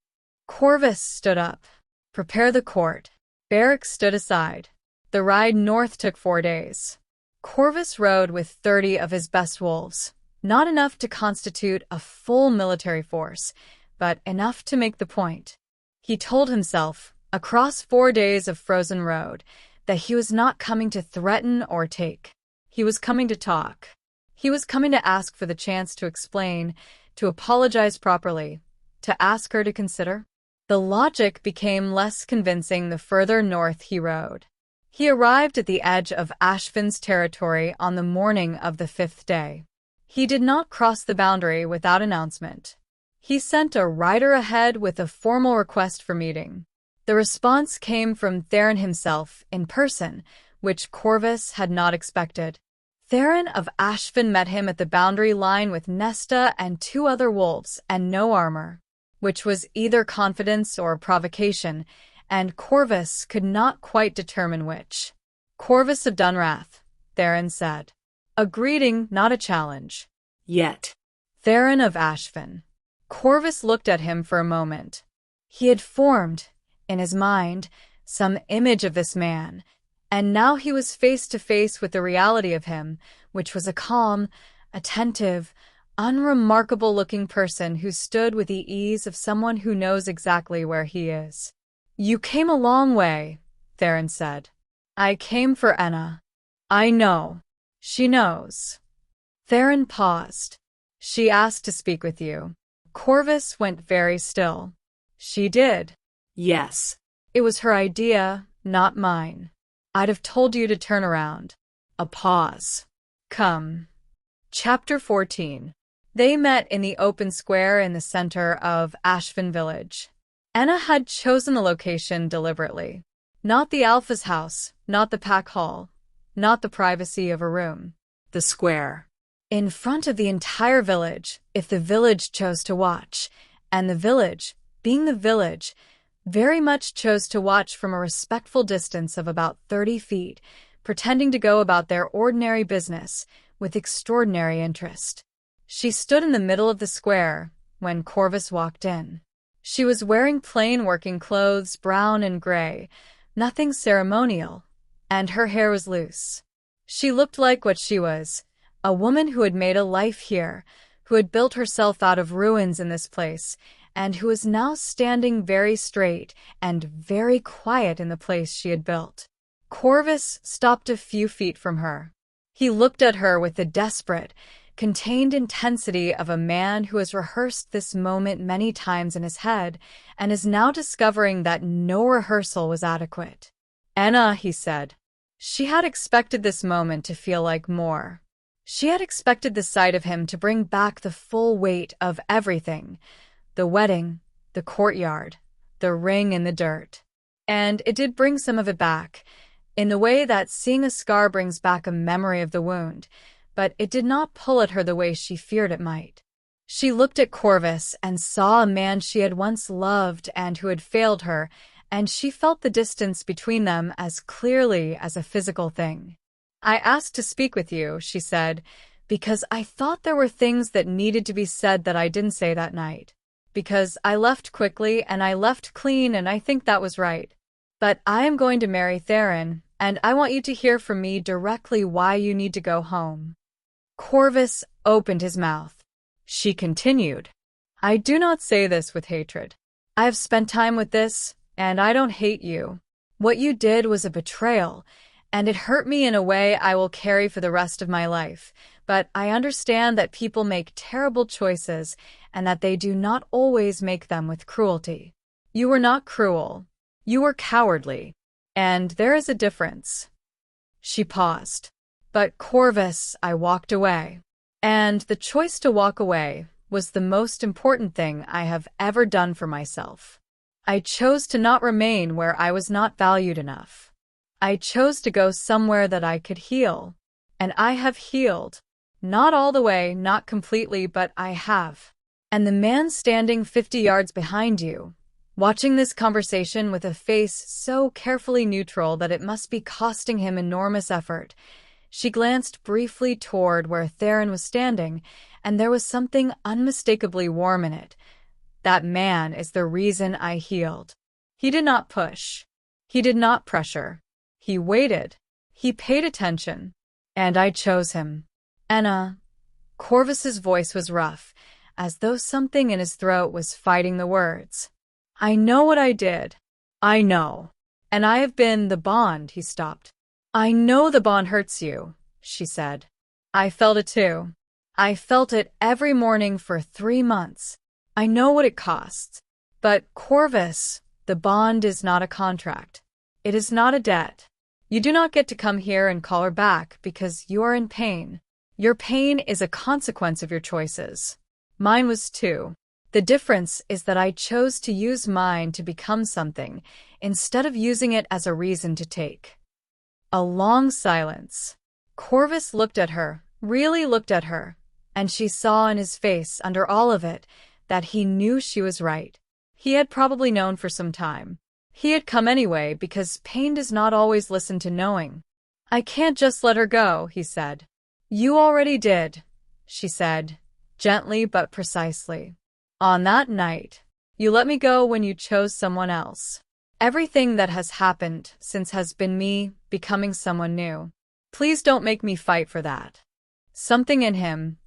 Speaker 1: Corvus stood up. "Prepare the court." Beric stood aside. The ride north took 4 days. Corvus rode with 30 of his best wolves. Not enough to constitute a full military force, but enough to make the point. He told himself, across 4 days of frozen road, that he was not coming to threaten or take. He was coming to talk. He was coming to ask for the chance to explain, to apologize properly, to ask her to consider. The logic became less convincing the further north he rode. He arrived at the edge of Ashfin's territory on the morning of the 5th day. He did not cross the boundary without announcement. He sent a rider ahead with a formal request for meeting. The response came from Theron himself in person, which Corvus had not expected. Theron of Ashfin met him at the boundary line with Nesta and 2 other wolves and no armor, which was either confidence or provocation, and Corvus could not quite determine which. "Corvus of Dunrath," Theron said. A greeting, not a challenge.
Speaker 2: "Yet."
Speaker 1: "Theron of Ashfin." Corvus looked at him for a moment. He had formed, in his mind, some image of this man, and now he was face to face with the reality of him, which was a calm, attentive, unremarkable-looking person who stood with the ease of someone who knows exactly where he is. "You came a long way," Theron said. "I came for Anna." "I know. She knows." Theron paused. "She asked to speak with you." Corvus went very still. "She did?"
Speaker 2: "Yes."
Speaker 1: "It was her idea, not mine. I'd have told you to turn around." A pause. "Come." Chapter 14. They met in the open square in the center of Ashvin village. Anna had chosen the location deliberately. Not the Alpha's house, not the pack hall, not the privacy of a room.
Speaker 2: The square.
Speaker 1: In front of the entire village, if the village chose to watch, and the village, being the village, very much chose to watch from a respectful distance of about 30 feet, pretending to go about their ordinary business with extraordinary interest. She stood in the middle of the square when Corvus walked in. She was wearing plain working clothes, brown and gray, nothing ceremonial, and her hair was loose. She looked like what she was, a woman who had made a life here, who had built herself out of ruins in this place, and who was now standing very straight and very quiet in the place she had built. Corvus stopped a few feet from her. He looked at her with the desperate, contained intensity of a man who has rehearsed this moment many times in his head and is now discovering that no rehearsal was adequate. "Anna," he said. She had expected this moment to feel like more. She had expected the sight of him to bring back the full weight of everything: the wedding, the courtyard, the ring in the dirt. And it did bring some of it back, in the way that seeing a scar brings back a memory of the wound, but it did not pull at her the way she feared it might. She looked at Corvus and saw a man she had once loved and who had failed her, and she felt the distance between them as clearly as a physical thing. "I asked to speak with you," she said, "because I thought there were things that needed to be said that I didn't say that night. Because I left quickly and I left clean, and I think that was right. But I am going to marry Theron, and I want you to hear from me directly why you need to go home." Corvus opened his mouth. She continued, "I do not say this with hatred. I have spent time with this, and I don't hate you. What you did was a betrayal, and it hurt me in a way I will carry for the rest of my life. But I understand that people make terrible choices and that they do not always make them with cruelty. You were not cruel. You were cowardly. And there is a difference." She paused. "But Corvus, I walked away. And the choice to walk away was the most important thing I have ever done for myself. I chose to not remain where I was not valued enough. I chose to go somewhere that I could heal. And I have healed. Not all the way, not completely, but I have." And the man standing 50 yards behind you, watching this conversation with a face so carefully neutral that it must be costing him enormous effort, she glanced briefly toward where Theron was standing, and there was something unmistakably warm in it. "That man is the reason I healed. He did not push. He did not pressure. He waited. He paid attention. And I chose him." "Anna." Corvus's voice was rough, as though something in his throat was fighting the words. "I know what I did. I know. And I have been the bond." He stopped. "I know the bond hurts you," she said. "I felt it too. I felt it every morning for 3 months. I know what it costs. But, Corvus, the bond is not a contract. It is not a debt. You do not get to come here and call her back because you are in pain. Your pain is a consequence of your choices. Mine was too. The difference is that I chose to use mine to become something, instead of using it as a reason to take." A long silence. Corvus looked at her, really looked at her, and she saw in his face, under all of it, that he knew she was right. He had probably known for some time. He had come anyway because pain does not always listen to knowing. "I can't just let her go," he said. "You already did," she said, gently but precisely. "On that night, you let me go when you chose someone else. Everything that has happened since has been me becoming someone new. Please don't make me fight for that." Something in him,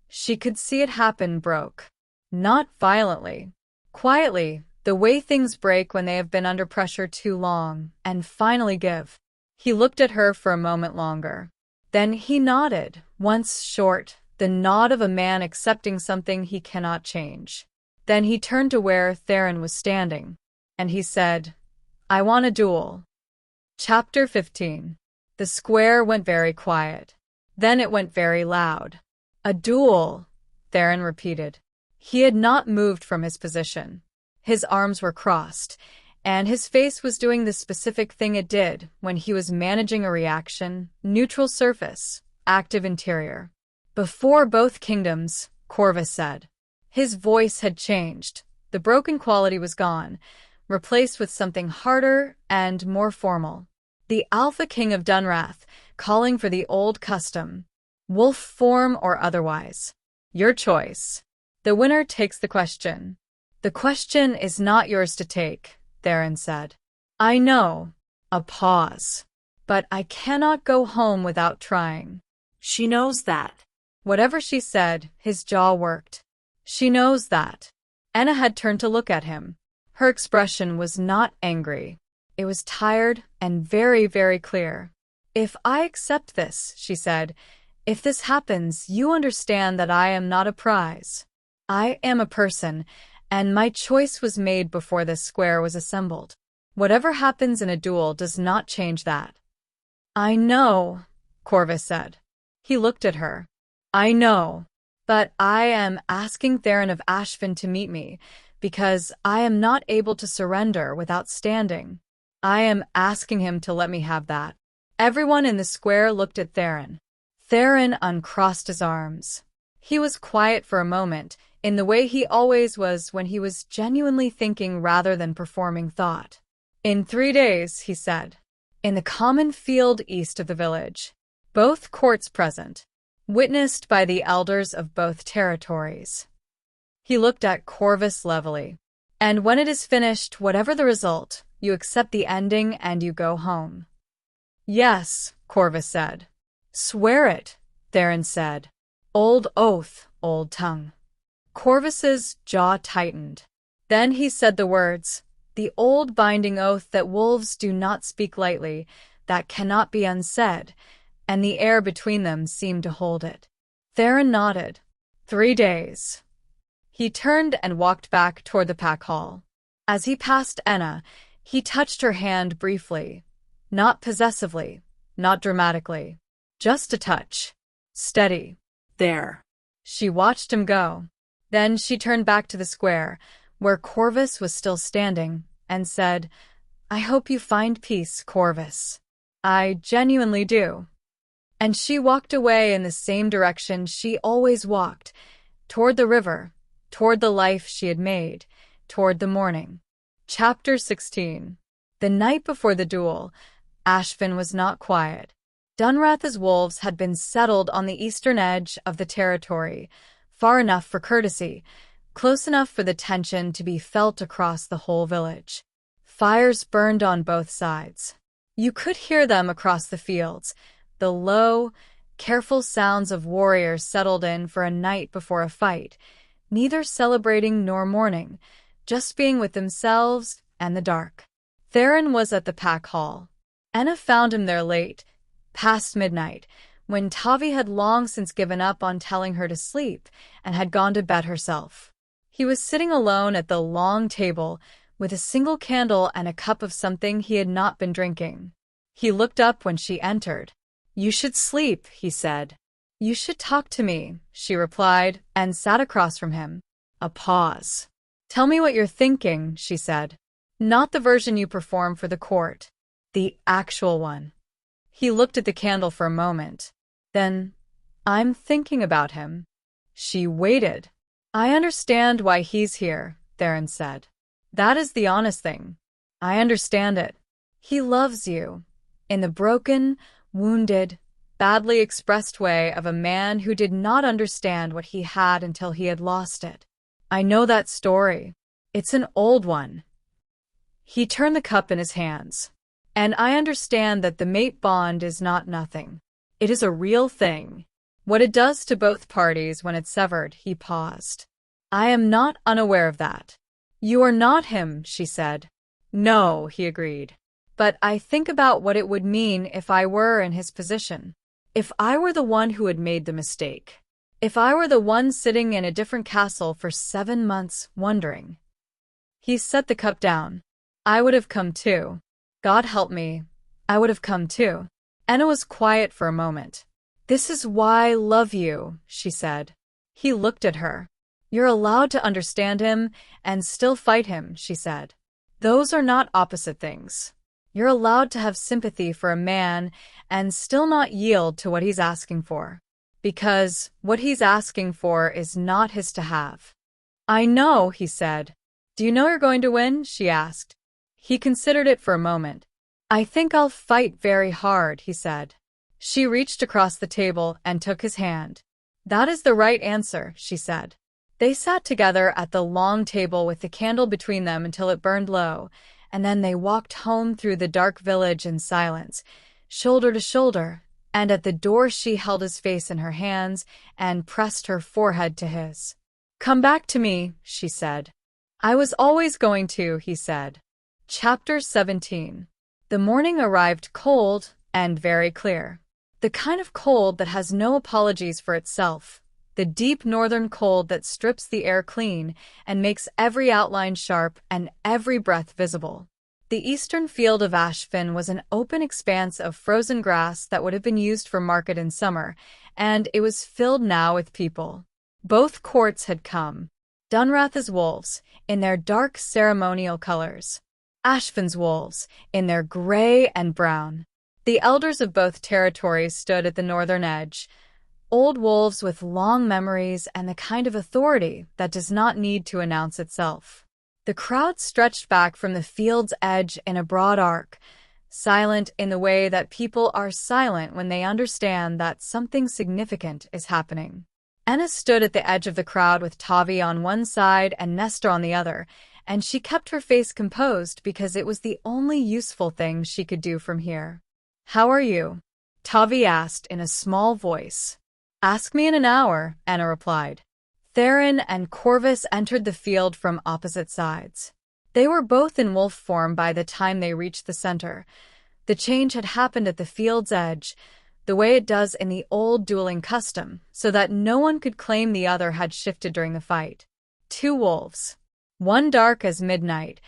Speaker 1: She could see it happen broke. Not violently. Quietly, the way things break when they have been under pressure too long, and finally give. He looked at her for a moment longer. Then he nodded, once short, the nod of a man accepting something he cannot change. Then he turned to where Theron was standing, and he said, "I want a duel." Chapter 15. The square went very quiet. Then it went very loud. "A duel," Theron repeated. He had not moved from his position. His arms were crossed, and his face was doing the specific thing it did when he was managing a reaction: neutral surface, active interior. "Before both kingdoms," Corvus said. His voice had changed. The broken quality was gone, replaced with something harder and more formal. "The Alpha King of Dunrath, calling for the old custom. Wolf form or otherwise. Your choice. The winner takes the question." "The question is not yours to take," Theron said. "I know." A pause. "But I cannot go home without trying."
Speaker 2: She knows that.
Speaker 1: Whatever she said, his jaw worked. She knows that. Anna had turned to look at him. Her expression was not angry. It was tired and very, very clear. "If I accept this," she said, "if this happens, you understand that I am not a prize. I am a person, and my choice was made before this square was assembled. Whatever happens in a duel does not change that." "I know," Corvus said. He looked at her. "I know. But I am asking Theron of Ashvin to meet me, because I am not able to surrender without standing. I am asking him to let me have that." Everyone in the square looked at Theron. Theron uncrossed his arms. He was quiet for a moment, in the way he always was when he was genuinely thinking rather than performing thought. "In 3 days," he said. "In the common field east of the village. Both courts present. Witnessed by the elders of both territories." He looked at Corvus levelly. "And when it is finished, whatever the result, you accept the ending and you go home." "Yes," Corvus said. "Swear it," Theron said. "Old oath, old tongue." Corvus's jaw tightened. Then he said the words, "The old binding oath that wolves do not speak lightly, that cannot be unsaid," and the air between them seemed to hold it. Theron nodded. 3 days. He turned and walked back toward the pack hall. As he passed Enna, he touched her hand briefly. Not possessively, not dramatically. Just a touch. Steady.
Speaker 2: There.
Speaker 1: She watched him go. Then she turned back to the square, where Corvus was still standing, and said, "I hope you find peace, Corvus. I genuinely do." And she walked away in the same direction she always walked, toward the river, toward the life she had made, toward the morning. Chapter 16. The night before the duel, Ashvin was not quiet. Dunrath's wolves had been settled on the eastern edge of the territory, far enough for courtesy, close enough for the tension to be felt across the whole village. Fires burned on both sides. You could hear them across the fields, the low, careful sounds of warriors settled in for a night before a fight, neither celebrating nor mourning, just being with themselves and the dark. Theron was at the pack hall. Enna found him there late, past midnight, when Tavi had long since given up on telling her to sleep and had gone to bed herself. He was sitting alone at the long table, with a single candle and a cup of something he had not been drinking. He looked up when she entered. "You should sleep," he said. "You should talk to me," she replied, and sat across from him. A pause. "Tell me what you're thinking," she said. "Not the version you perform for the court. The actual one." He looked at the candle for a moment. Then, "I'm thinking about him." She waited. "I understand why he's here," Theron said. "That is the honest thing. I understand it. He loves you, in the broken, wounded, badly expressed way of a man who did not understand what he had until he had lost it. I know that story. It's an old one." He turned the cup in his hands. "And I understand that the mate bond is not nothing. It is a real thing. What it does to both parties when it's severed, he paused. I am not unaware of that. You are not him, she said. No, he agreed. But I think about what it would mean if I were in his position. If I were the one who had made the mistake. If I were the one sitting in a different castle for 7 months, wondering. He set the cup down. I would have come too. God help me. I would have come too. Anna was quiet for a moment. This is why I love you, she said. He looked at her. You're allowed to understand him and still fight him, she said. Those are not opposite things. You're allowed to have sympathy for a man and still not yield to what he's asking for. Because what he's asking for is not his to have. I know, he said. Do you know you're going to win? She asked. He considered it for a moment. I think I'll fight very hard, he said. She reached across the table and took his hand. That is the right answer, she said. They sat together at the long table with the candle between them until it burned low, and then they walked home through the dark village in silence, shoulder to shoulder, and at the door she held his face in her hands and pressed her forehead to his. Come back to me, she said. I was always going to, he said. Chapter 17. The morning arrived cold and very clear. The kind of cold that has no apologies for itself. The deep northern cold that strips the air clean and makes every outline sharp and every breath visible. The eastern field of Ashfin was an open expanse of frozen grass that would have been used for market in summer, and it was filled now with people. Both courts had come. Dunrath's wolves, in their dark ceremonial colors. Ashfin's wolves, in their gray and brown. The elders of both territories stood at the northern edge, old wolves with long memories and the kind of authority that does not need to announce itself. The crowd stretched back from the field's edge in a broad arc, silent in the way that people are silent when they understand that something significant is happening. Anna stood at the edge of the crowd with Tavi on one side and Nestor on the other, and she kept her face composed because it was the only useful thing she could do from here. How are you? Tavi asked in a small voice. Ask me in an hour, Anna replied. Theron and Corvus entered the field from opposite sides. They were both in wolf form by the time they reached the center. The change had happened at the field's edge, the way it does in the old dueling custom, so that no one could claim the other had shifted during the fight. 2 wolves. One dark as midnight,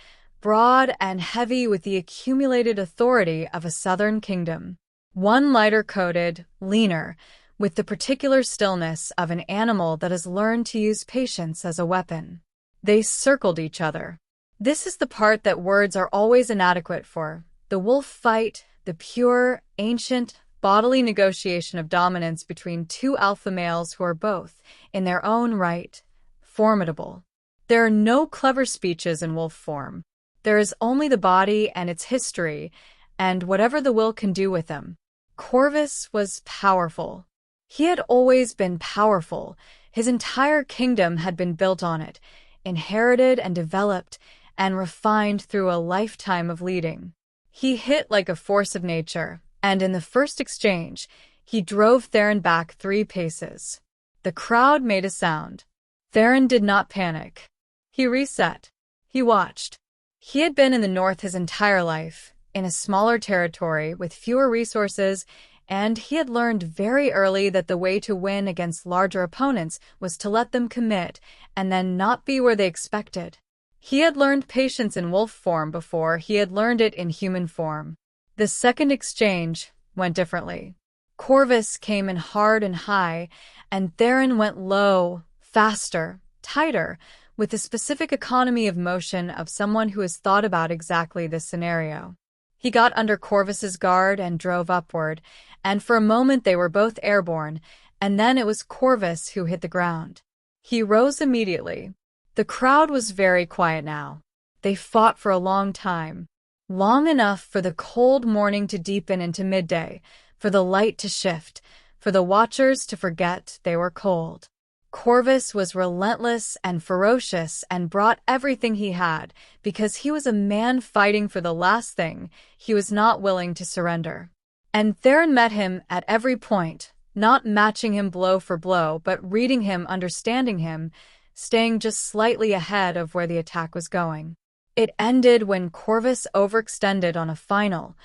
Speaker 1: broad and heavy with the accumulated authority of a southern kingdom. One lighter-coated, leaner, with the particular stillness of an animal that has learned to use patience as a weapon. They circled each other. This is the part that words are always inadequate for. The wolf fight, the pure, ancient, bodily negotiation of dominance between 2 alpha males who are both, in their own right, formidable. There are no clever speeches in wolf form. There is only the body and its history, and whatever the will can do with them. Corvus was powerful. He had always been powerful. His entire kingdom had been built on it, inherited and developed, and refined through a lifetime of leading. He hit like a force of nature, and in the first exchange, he drove Theron back 3 paces. The crowd made a sound. Theron did not panic. He reset. He watched. He had been in the north his entire life, in a smaller territory with fewer resources, and he had learned very early that the way to win against larger opponents was to let them commit and then not be where they expected. He had learned patience in wolf form before he had learned it in human form. The second exchange went differently. Corvus came in hard and high, and Theron went low, faster, tighter, with the specific economy of motion of someone who has thought about exactly this scenario. He got under Corvus's guard and drove upward, and for a moment they were both airborne, and then it was Corvus who hit the ground. He rose immediately. The crowd was very quiet now. They fought for a long time. Long enough for the cold morning to deepen into midday, for the light to shift, for the watchers to forget they were cold. Corvus was relentless and ferocious and brought everything he had, because he was a man fighting for the last thing he was not willing to surrender. And Theron met him at every point, not matching him blow for blow, but reading him, understanding him, staying just slightly ahead of where the attack was going. It ended when Corvus overextended on a final,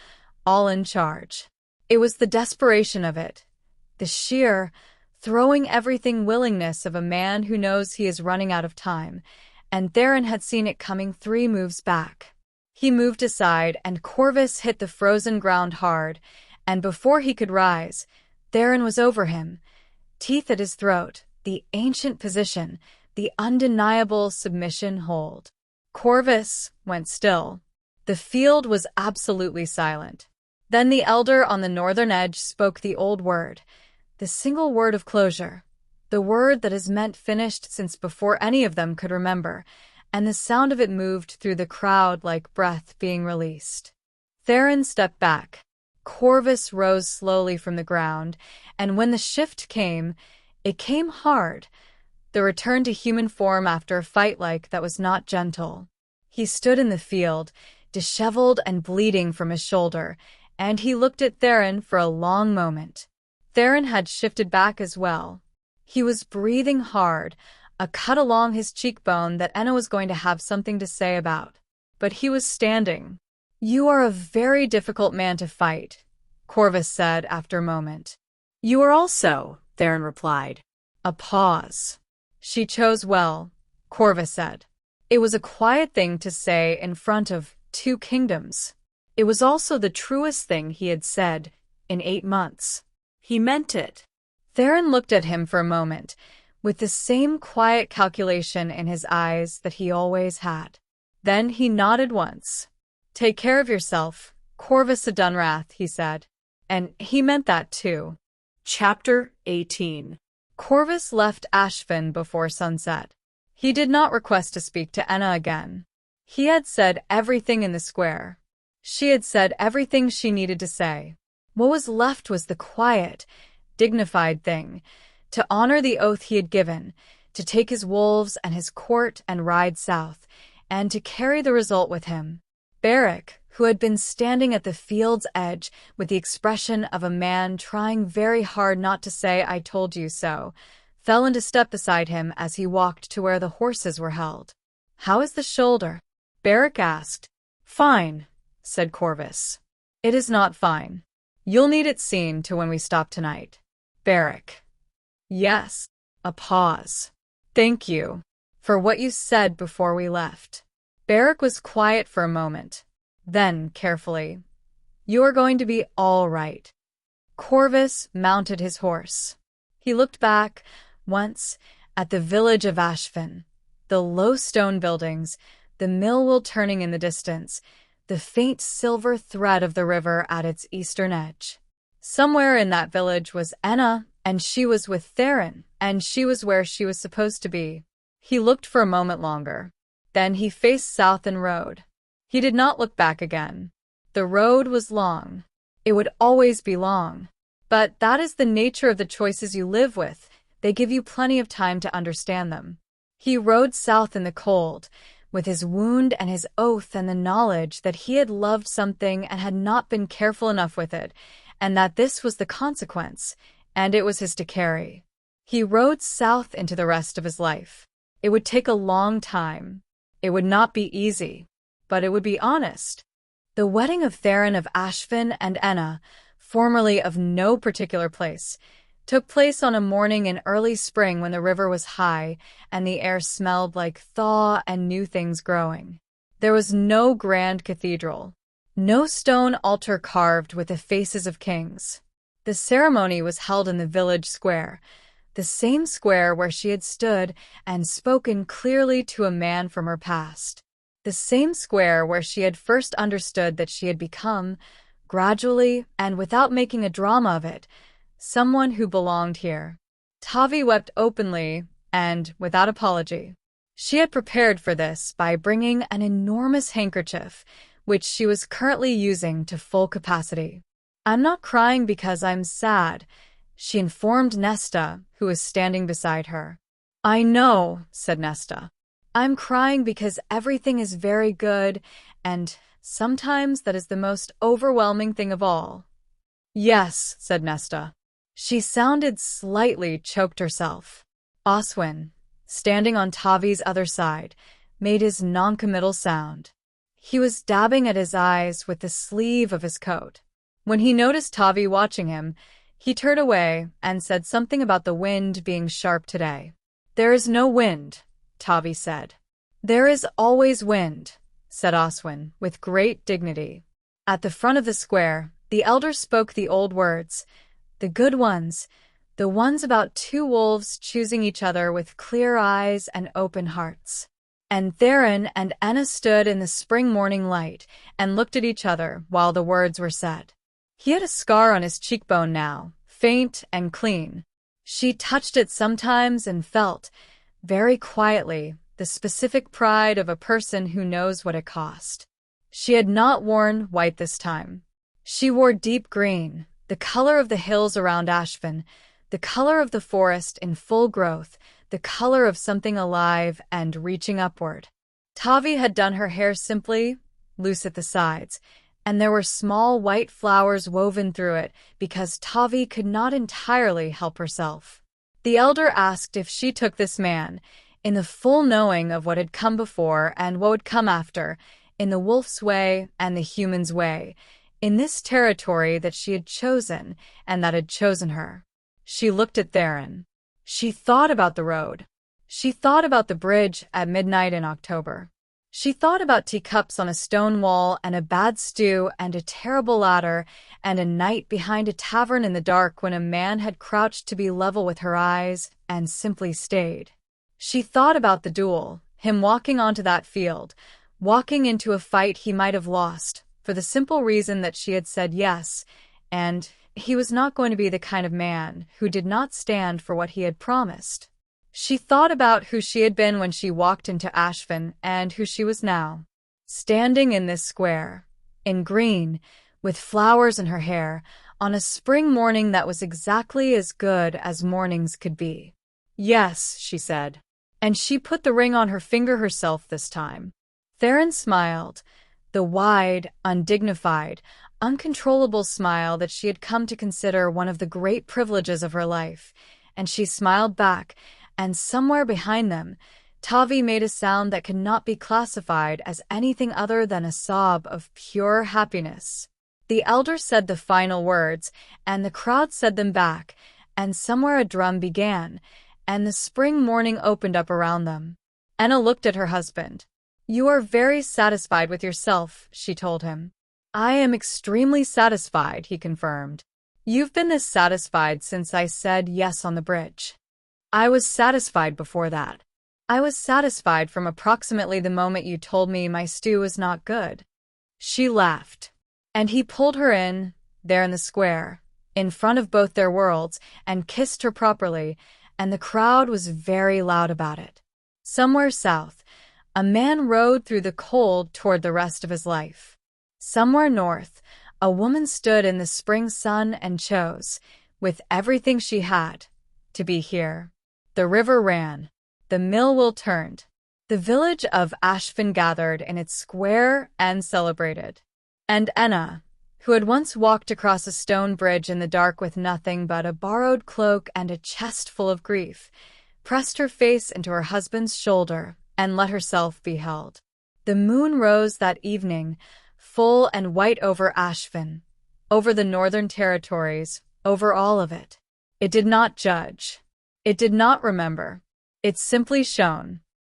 Speaker 1: all-in charge. It was the desperation of it, the sheer, throwing everything willingness of a man who knows he is running out of time, and Theron had seen it coming 3 moves back. He moved aside, and Corvus hit the frozen ground hard, and before he could rise, Theron was over him, teeth at his throat, the ancient position, the undeniable submission hold. Corvus went still. The field was absolutely silent. Then the elder on the northern edge spoke the old word, the single word of closure, the word that has meant finished since before any of them could remember, and the sound of it moved through the crowd like breath being released. Theron stepped back. Corvus rose slowly from the ground, and when the shift came, it came hard, the return to human form after a fight that was not gentle. He stood in the field, disheveled and bleeding from his shoulder, and he looked at Theron for a long moment. Theron had shifted back as well. He was breathing hard, a cut along his cheekbone that Enna was going to have something to say about. But he was standing. "You are a very difficult man to fight," Corvus said after a moment.
Speaker 2: "You are also," Theron replied.
Speaker 1: A pause. "She chose well," Corvus said. It was a quiet thing to say in front of 2 kingdoms. It was also the truest thing he had said in 8 months.
Speaker 2: He meant it.
Speaker 1: Theron looked at him for a moment, with the same quiet calculation in his eyes that he always had. Then he nodded once. "Take care of yourself, Corvus of Dunrath," he said. And he meant that too.
Speaker 2: Chapter 18.
Speaker 1: Corvus left Ashfin before sunset. He did not request to speak to Enna again. He had said everything in the square. She had said everything she needed to say. What was left was the quiet, dignified thing, to honor the oath he had given, to take his wolves and his court and ride south, and to carry the result with him. Beric, who had been standing at the field's edge with the expression of a man trying very hard not to say "I told you so," fell into step beside him as he walked to where the horses were held. "How is the shoulder?" Beric asked. "Fine," said Corvus. "It is not fine. You'll need it seen to when we stop tonight." Beric. "Yes." A pause. "Thank you for what you said before we left." Beric was quiet for a moment. Then, carefully, "You are going to be all right." Corvus mounted his horse. He looked back, once, at the village of Ashfin, the low stone buildings, the mill wheel turning in the distance, the faint silver thread of the river at its eastern edge. Somewhere in that village was Enna, and she was with Theron, and she was where she was supposed to be. He looked for a moment longer. Then he faced south and rode. He did not look back again. The road was long. It would always be long. But that is the nature of the choices you live with. They give you plenty of time to understand them. He rode south in the cold, with his wound and his oath and the knowledge that he had loved something and had not been careful enough with it, and that this was the consequence, and it was his to carry. He rode south into the rest of his life. It would take a long time. It would not be easy, but it would be honest. The wedding of Theron of Ashfin and Enna, formerly of no particular place, took place on a morning in early spring when the river was high and the air smelled like thaw and new things growing. There was no grand cathedral, no stone altar carved with the faces of kings. The ceremony was held in the village square, the same square where she had stood and spoken clearly to a man from her past. The same square where she had first understood that she had become, gradually and without making a drama of it, someone who belonged here. Tavi wept openly and without apology. She had prepared for this by bringing an enormous handkerchief, which she was currently using to full capacity. "I'm not crying because I'm sad," she informed Nesta, who was standing beside her. "I know," said Nesta. "I'm crying because everything is very good, and sometimes that is the most overwhelming thing of all." "Yes," said Nesta. She sounded slightly choked herself. Oswin, standing on Tavi's other side, made his noncommittal sound. He was dabbing at his eyes with the sleeve of his coat. When he noticed Tavi watching him, he turned away and said something about the wind being sharp today. "There is no wind," Tavi said. "There is always wind," said Oswin, with great dignity. At the front of the square, the elder spoke the old words, the good ones, the ones about two wolves choosing each other with clear eyes and open hearts. And Theron and Enna stood in the spring morning light and looked at each other while the words were said. He had a scar on his cheekbone now, faint and clean. She touched it sometimes and felt, very quietly, the specific pride of a person who knows what it cost. She had not worn white this time. She wore deep green, the color of the hills around Ashfin, the color of the forest in full growth, the color of something alive and reaching upward. Tavi had done her hair simply, loose at the sides, and there were small white flowers woven through it because Tavi could not entirely help herself. The elder asked if she took this man, in the full knowing of what had come before and what would come after, in the wolf's way and the human's way, in this territory that she had chosen and that had chosen her. She looked at Theron. She thought about the road. She thought about the bridge at midnight in October. She thought about teacups on a stone wall and a bad stew and a terrible ladder and a night behind a tavern in the dark when a man had crouched to be level with her eyes and simply stayed. She thought about the duel, him walking onto that field, walking into a fight he might have lost, for the simple reason that she had said yes, and he was not going to be the kind of man who did not stand for what he had promised. She thought about who she had been when she walked into Ashfin and who she was now, standing in this square, in green, with flowers in her hair, on a spring morning that was exactly as good as mornings could be. "Yes," she said, and she put the ring on her finger herself this time. Theron smiled, the wide, undignified, uncontrollable smile that she had come to consider one of the great privileges of her life, and she smiled back, and somewhere behind them, Tavi made a sound that could not be classified as anything other than a sob of pure happiness. The elder said the final words, and the crowd said them back, and somewhere a drum began, and the spring morning opened up around them. Enna looked at her husband. "You are very satisfied with yourself," she told him. "I am extremely satisfied," he confirmed. "You've been this satisfied since I said yes on the bridge." "I was satisfied before that. I was satisfied from approximately the moment you told me my stew was not good." She laughed. And he pulled her in, there in the square, in front of both their worlds, and kissed her properly, and the crowd was very loud about it. Somewhere south, a man rode through the cold toward the rest of his life. Somewhere north, a woman stood in the spring sun and chose, with everything she had, to be here. The river ran. The mill wheel turned. The village of Ashfin gathered in its square and celebrated. And Enna, who had once walked across a stone bridge in the dark with nothing but a borrowed cloak and a chest full of grief, pressed her face into her husband's shoulder and let herself be held. The moon rose that evening, full and white over Ashfin, over the Northern Territories, over all of it. It did not judge. It did not remember. It simply shone.